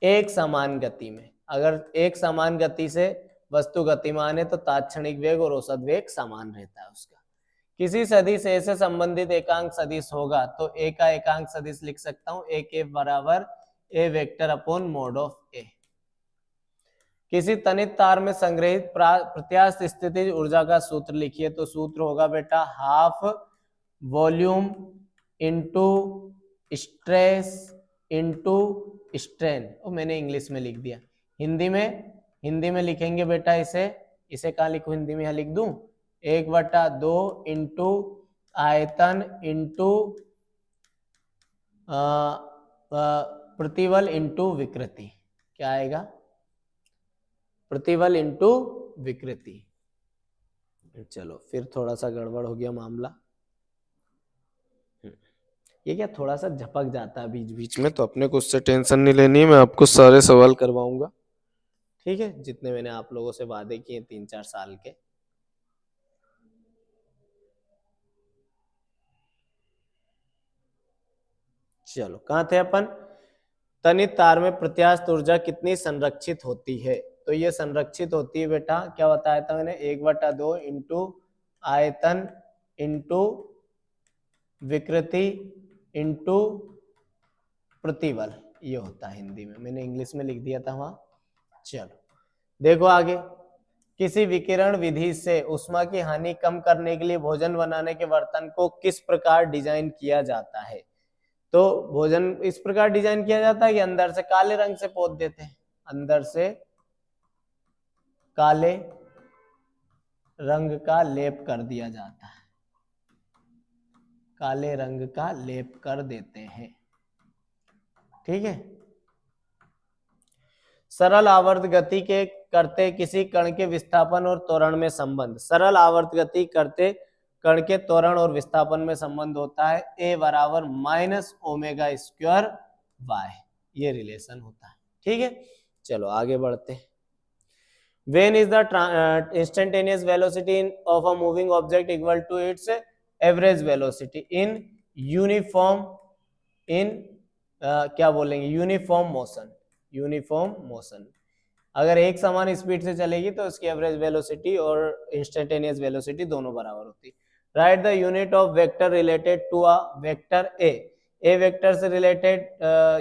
एक समान गति में, अगर एक समान गति से वस्तु गतिमान है तो तात्क्षणिक वेग और औसत वेग समान रहता है उसका। किसी सदिश ए से संबंधित एकांक सदिश होगा तो ए का एकांक सदिश लिख सकता हूं, ए के बराबर ए वेक्टर अपॉन मोड ऑफ ए। किसी तनित तार में संग्रहित प्रत्यास्थ स्थितिज ऊर्जा का सूत्र लिखिए, तो सूत्र होगा बेटा half volume into stress into strain. और मैंने इंग्लिश में लिख दिया, हिंदी में लिखेंगे बेटा इसे कहाँ लिखूं हिंदी में, यहाँ लिख दूं 1/2 इंटू आयतन इंटू प्रतिबल इंटू विकृति। क्या आएगा? प्रतिबल इंटू विकृति। चलो फिर थोड़ा सा गड़बड़ हो गया मामला, ये क्या थोड़ा सा झपक जाता है बीच बीच में, तो अपने को उससे टेंशन नहीं लेनी है, मैं आपको सारे सवाल करवाऊंगा। ठीक है, जितने मैंने आप लोगों से वादे किए 3-4 साल के। चलो कहाँ थे अपन? तनित तार में प्रत्यास्थ ऊर्जा कितनी संरक्षित होती है? तो ये संरक्षित होती है बेटा, क्या बताया था मैंने, 1/2 इंटू आयतन इंटू विकृति इंटू प्रतिबल, ये होता है हिंदी में, मैंने इंग्लिश में लिख दिया था वहां। चलो देखो आगे। किसी विकिरण विधि से ऊष्मा की हानि कम करने के लिए भोजन बनाने के बर्तन को किस प्रकार डिजाइन किया जाता है? तो भोजन इस प्रकार डिजाइन किया जाता है कि अंदर से काले रंग से पोत देते हैं, अंदर से काले रंग का लेप कर दिया जाता है, काले रंग का लेप कर देते हैं। ठीक है। सरल आवर्त गति के करते किसी कण के विस्थापन और त्वरण में संबंध। सरल आवर्त गति करते कण के त्वरण और विस्थापन में संबंध होता है ए बराबर -ω² y, ये रिलेशन होता है। ठीक है, चलो आगे बढ़ते हैं। When is the instantaneous velocity of a moving object equal to its average velocity in uniform क्या बोलेंगे, यूनिफॉर्म मोशन। यूनिफॉर्म मोशन अगर एक समान स्पीड से चलेगी तो उसकी एवरेज वेलोसिटी और इंस्टेंटेनियस वेलोसिटी दोनों बराबर होती है। Write the unit of vector related to a vector A vector से रिलेटेड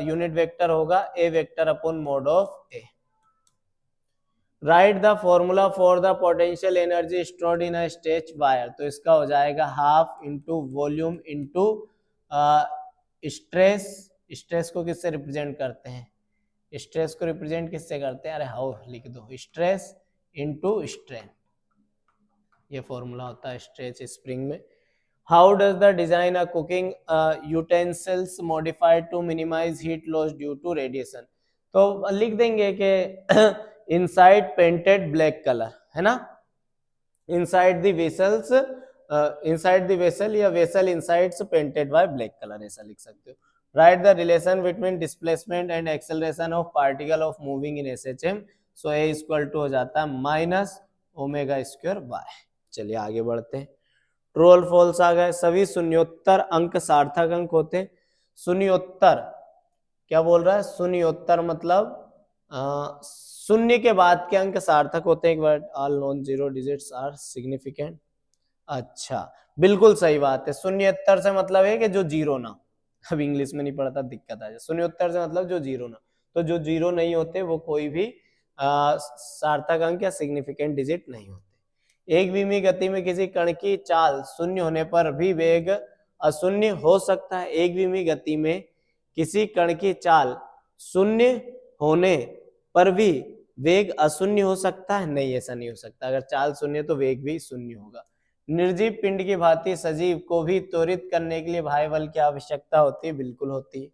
यूनिट वेक्टर होगा A vector upon mod of A. Write the formula for the potential energy stored in a stretch wire, तो इसका हो जाएगा half into volume into stress. Stress को किससे रिप्रेजेंट करते हैं? स्ट्रेस को रिप्रेजेंट किससे करते हैं? अरे हाउ लिख दो, स्ट्रेस इंटू स्ट्रेन, ये फॉर्मूला होता है स्ट्रेच स्प्रिंग में। How does the design a cooking utensils modified to minimise heat loss due to radiation, तो लिख देंगे कि इनसाइड पेंटेड ब्लैक कलर, है ना, inside the vessels inside the vessel या vessel insides painted by black colour, ऐसा लिख सकते हो। Write the relation between displacement and acceleration of particle of moving in SHM, so A equal to हो जाता है -ω² y। चलिए आगे बढ़ते हैं। ट्रू और फॉल्स आ गए। सभी शून्योत्तर अंक सार्थक अंक होते हैं। शून्योत्तर क्या बोल रहा है? शून्योत्तर मतलब शून्य के बाद के अंक सार्थक होते हैं। एक बार, all non zero digits are significant. अच्छा, बिल्कुल सही बात है। शून्योत्तर से मतलब है कि जो जीरो ना, अब इंग्लिश में नहीं पढ़ता दिक्कत आ जाए। शून्योत्तर से मतलब जो जीरो ना, तो जो जीरो नहीं होते वो कोई भी सार्थक अंक या सिग्निफिकेंट डिजिट नहीं होते। एक विमी गति में किसी कण की चाल शून्य होने पर भी वेग अशून्य हो सकता है। एक विमी गति में किसी कण की चाल शून्य होने पर भी वेग अशून्य हो सकता है? नहीं, ऐसा नहीं हो सकता। अगर चाल शून्य तो वेग भी शून्य होगा। निर्जीव पिंड की भांति सजीव को भी त्वरित करने के लिए बाह्य बल की आवश्यकता होती है? बिल्कुल होती है।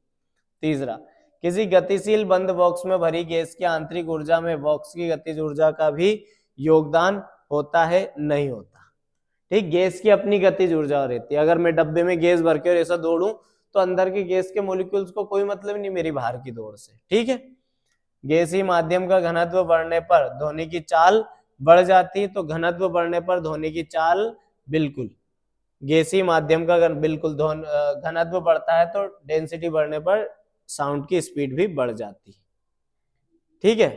तीसरा, किसी गतिशील बंद बॉक्स में भरी गैस की आंतरिक ऊर्जा में बॉक्स की गतिज ऊर्जा का भी योगदान होता है? नहीं होता। ठीक, गैस की अपनी गतिज ऊर्जा रहती है। अगर मैं डब्बे में गैस भर के और ऐसा दौड़ूं तो अंदर के गैस के मॉलिक्यूल्स को कोई मतलब नहीं मेरी बाहर की दौड़ से। ठीक है। गैसीय माध्यम का घनत्व बढ़ने पर ध्वनि की चाल बढ़ जाती है, तो घनत्व बढ़ने पर ध्वनि की चाल, बिल्कुल गैसीय माध्यम का बिल्कुल घनत्व बढ़ता है तो डेंसिटी बढ़ने पर साउंड की स्पीड भी बढ़ जाती है। ठीक है।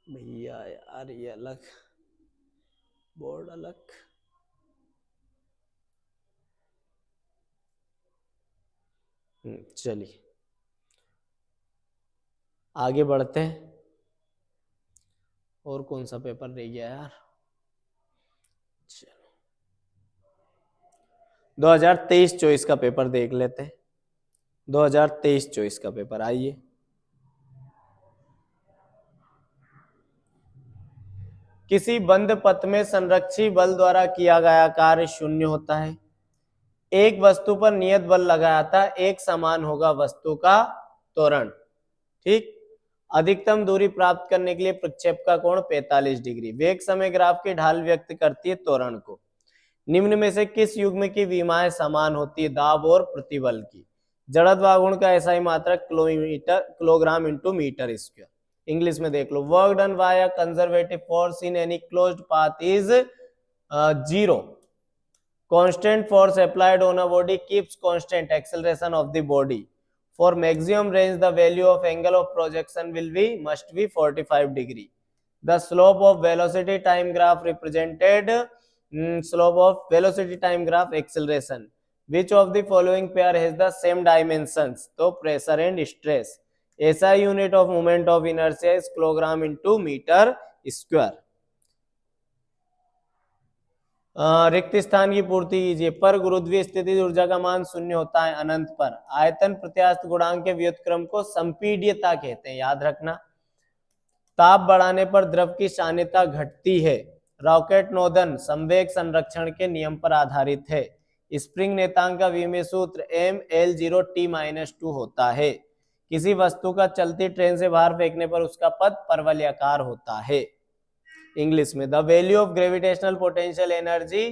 भैया यार ये अलग, बोर्ड अलग। चलिए आगे बढ़ते हैं। और कौन सा पेपर रह गया यार? चलो 2023-24 का पेपर देख लेते हैं। 2023-24 का पेपर, आइए। किसी बंद पथ में संरक्षी बल द्वारा किया गया कार्य शून्य होता है। एक वस्तु पर नियत बल लगाया था, एक समान होगा वस्तु का त्वरण। ठीक। अधिकतम दूरी प्राप्त करने के लिए प्रक्षेप का कोण 45 डिग्री। वेग समय ग्राफ की ढाल व्यक्त करती है त्वरण को। निम्न में से किस युग्म की विमाएं समान होती है दाब और प्रतिबल की? जड़त्व आघूर्ण का ऐसा ही मात्रक kilogram into metre square. English में देख लो, work done by a conservative force in any closed path is 0। Constant force applied on a body keeps constant acceleration of the body. For maximum range, the value of angle of projection must be 45 degree. The slope of velocity time graph represented slope of velocity time graph acceleration. Which of the following pair has the same dimensions? तो pressure and stress. SI unit of moment of inertia is kilogram into meter square. रिक्त स्थान की पूर्ति कीजिए। पर गुरुत्वीय स्थिति ऊर्जा का मान शून्य होता है अनंत पर। आयतन प्रत्यास्थ गुणांक के व्युत्क्रम को संपीड्यता कहते हैं, याद रखना। ताप बढ़ाने पर द्रव की सान्यता घटती है। रॉकेट नोदन संवेग संरक्षण के नियम पर आधारित है। स्प्रिंग नेतांक का विमेय सूत्र ML0T-2 होता है। किसी वस्तु का चलती ट्रेन से बाहर फेंकने पर उसका पथ परवलयाकार होता है। इंग्लिश में, the value of gravitational potential energy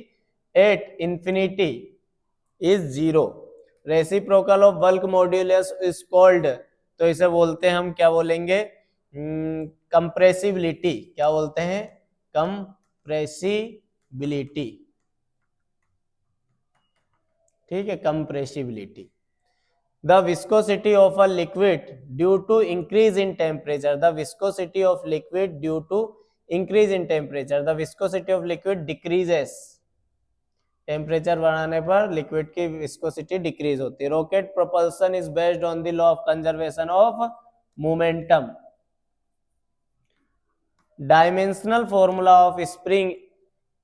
at infinity is 0। Reciprocal of bulk modulus is called, तो इसे बोलते हैं हम, क्या बोलेंगे, कंप्रेसिबिलिटी। क्या बोलते हैं? कंप्रेसिबिलिटी। ठीक है, compressibility. The viscosity of a liquid due to increase in temperature. The viscosity of liquid due to increase in temperature. The viscosity of liquid decreases. Temperature बढ़ाने पर लिक्विड की विस्कोसिटी डिक्रीज होती है। Rocket propulsion is based on the law of conservation of momentum. Dimensional formula of spring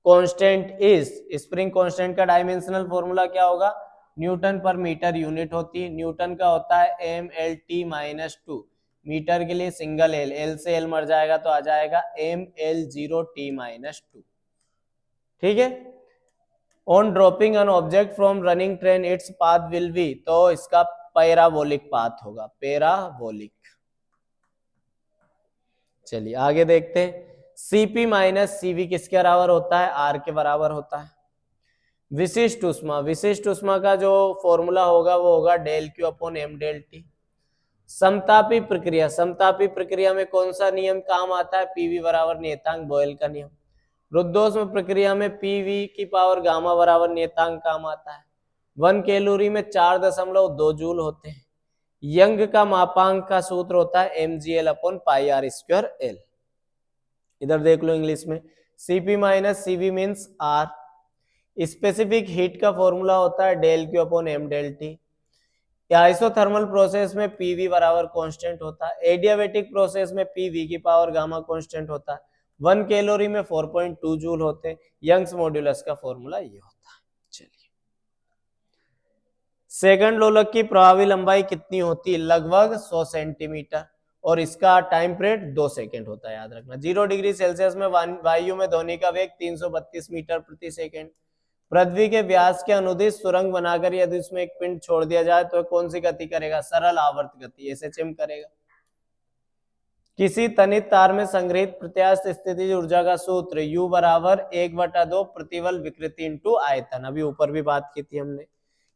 constant is, spring constant का डायमेंशनल फॉर्मूला क्या होगा? न्यूटन पर मीटर यूनिट होती है। न्यूटन का होता है MLT-2। मीटर के लिए सिंगल एल, एल से एल मर जाएगा तो आ जाएगा ML0T-2। ठीक है। On dropping an object from running train its path will be, तो इसका पैराबोलिक पाथ होगा, पैराबोलिक। चलिए आगे देखते हैं। CP माइनस CV किसके बराबर होता है? R के बराबर होता है। विशिष्ट उष्मा, विशिष्ट उष्मा का जो फॉर्मूला होगा वो होगा del Q upon M del T। समतापी प्रक्रिया, समतापी प्रक्रिया में कौन सा नियम काम आता है? PV बराबर नियतांक बॉयल का नियम। रुद्धोष्म प्रक्रिया में PV की पावर गामा बराबर नियतांक काम आता है। 1 कैलोरी में 4.2 जूल होते हैं। यंग का मापांक का सूत्र होता है mgl/πr²L। इधर देख लो इंग्लिश में, Cp minus Cv means R। Specific heat का फॉर्मूला होता है ΔQ/m∆T। आइसोथर्मल प्रोसेस में पीवी बराबर कांस्टेंट होता है। एडियाबेटिक प्रोसेस में पीवी की पावर गामा कांस्टेंट होता है। 1 कैलोरी में 4.2 जूल होते हैं। यंग्स मॉड्यूलस का फॉर्मूला ये होता है। चलिए, सेकंड लोलक की प्रभावी लंबाई कितनी होती है? लगभग 100 सेंटीमीटर, और इसका टाइम पीरियड 2 सेकंड होता है, याद रखना। 0 डिग्री सेल्सियस में वायु में ध्वनि का वेग 332 मीटर प्रति सेकंड। पृथ्वी के व्यास के अनुदिश सुरंग बनाकर यदि उसमें एक पिंड छोड़ दिया जाए तो कौन सी गति करेगा? सरल आवर्त गति, SHM करेगा। किसी तनित तार में संग्रहित प्रत्यास्थ स्थितिज ऊर्जा का सूत्र U बराबर 1/2 प्रतिबल विकृति इंटू आयतन। अभी ऊपर भी बात की थी हमने।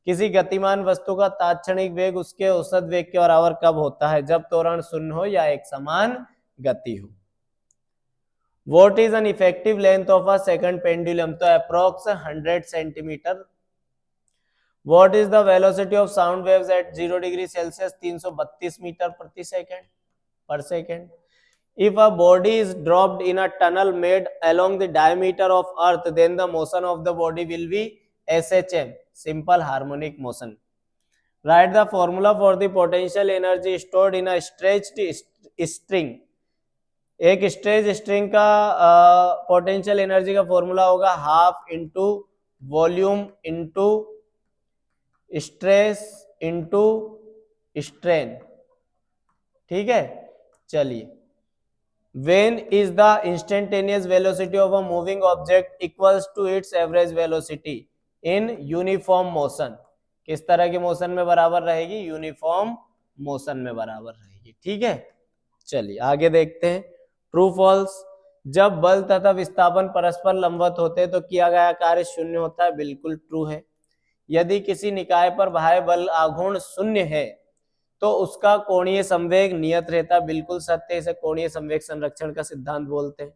किसी गतिमान वस्तु का तात्क्षणिक वेग उसके औसत वेग के बराबर कब होता है? जब त्वरण शून्य हो या एक समान गति हो। What is an effective length of a second pendulum? तो approx 100 centimetre. What is the velocity of sound waves at 0 degree Celsius? 332 metre प्रति सेकंड पर second. If a body is dropped in a tunnel made along the diameter of Earth, then the motion of the body will be SHM, simple harmonic motion. Write the formula for the potential energy stored in a stretched string. एक स्ट्रेच स्ट्रिंग का पोटेंशियल एनर्जी का फॉर्मूला होगा half into volume into stress into strain. ठीक है, चलिए। When is the instantaneous velocity of a moving object equals to its average velocity in uniform motion? किस तरह के मोशन में बराबर रहेगी? यूनिफॉर्म मोशन में बराबर रहेगी। ठीक है, चलिए आगे देखते हैं। True false? जब बल तथा विस्थापन परस्पर लंबवत होते हैं तो किया गया कार्य शून्य होता है। बिल्कुल ट्रू है। यदि किसी निकाय पर बाह्य बल आघूर्ण शून्य है तो उसका कोणीय संवेग नियत रहता है। बिल्कुल सत्य, इसे कोणीय संवेग संरक्षण का सिद्धांत बोलते हैं।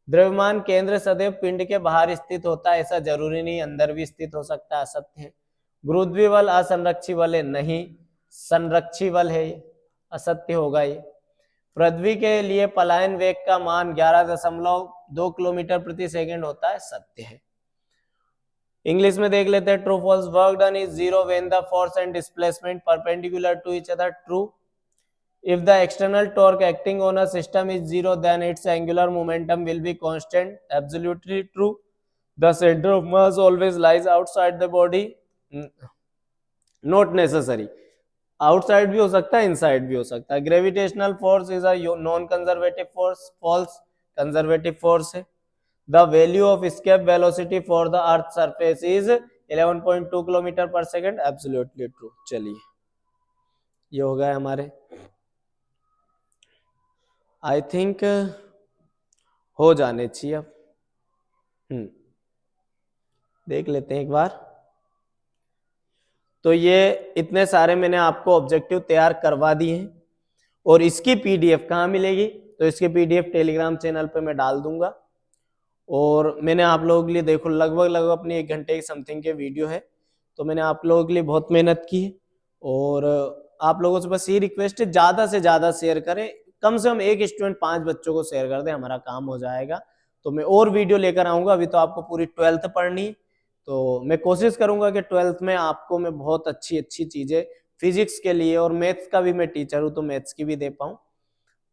द्रव्यमान केंद्र सदैव पिंड के बाहर स्थित होता है, ऐसा जरूरी नहीं, अंदर भी स्थित हो सकता है। असत्य है। गुरुत्वीय बल असंरक्षी बल है? नहीं, संरक्षी बल है, असत्य होगा ये। पृथ्वी के लिए पलायन वेग का मान 11.2 किलोमीटर प्रति सेकंड होता है, सत्य है। इंग्लिश में देख लेते हैं true false. Work done is 0 when the force and displacement perpendicular to each other, true. If the external torque acting on a system is 0 then its angular momentum will be constant, absolutely true. The centre of mass always lies outside the body, not necessary. Outside भी हो सकता है, इनसाइड भी हो सकता है। Gravitational force is a non conservative force, false, conservative force है। The value of escape velocity for the earth surface is 11.2 kilometre पर सेकंड, एब्सोल्युटली ट्रू। चलिए, ये हो गया हमारे। आई थिंक हो जाने चाहिए अब। देख लेते हैं एक बार। तो ये इतने सारे मैंने आपको ऑब्जेक्टिव तैयार करवा दिए हैं, और इसकी पीडीएफ कहाँ मिलेगी? तो इसकी पीडीएफ टेलीग्राम चैनल पे मैं डाल दूंगा। और मैंने आप लोगों के लिए देखो लगभग अपनी 1 घंटे की समथिंग के वीडियो है, तो मैंने आप लोगों के लिए बहुत मेहनत की है। और आप लोगों से बस ये रिक्वेस्ट है, ज़्यादा से ज़्यादा शेयर करें। कम से कम एक स्टूडेंट 5 बच्चों को शेयर कर दे, हमारा काम हो जाएगा। तो मैं और वीडियो लेकर आऊँगा। अभी तो आपको पूरी 12th पढ़नी, तो मैं कोशिश करूँगा कि 12th में आपको मैं बहुत अच्छी चीज़ें फिजिक्स के लिए, और मैथ्स का भी मैं टीचर हूँ तो मैथ्स की भी दे पाऊँ।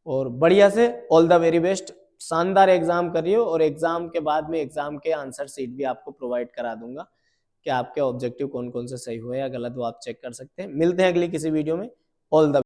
और बढ़िया से ऑल द वेरी बेस्ट, शानदार एग्जाम करिए। और एग्जाम के बाद में एग्जाम के आंसर शीट भी आपको प्रोवाइड करा दूंगा कि आपके ऑब्जेक्टिव कौन कौन से सही हुए या गलत, वो आप चेक कर सकते हैं। मिलते हैं अगली किसी वीडियो में। All the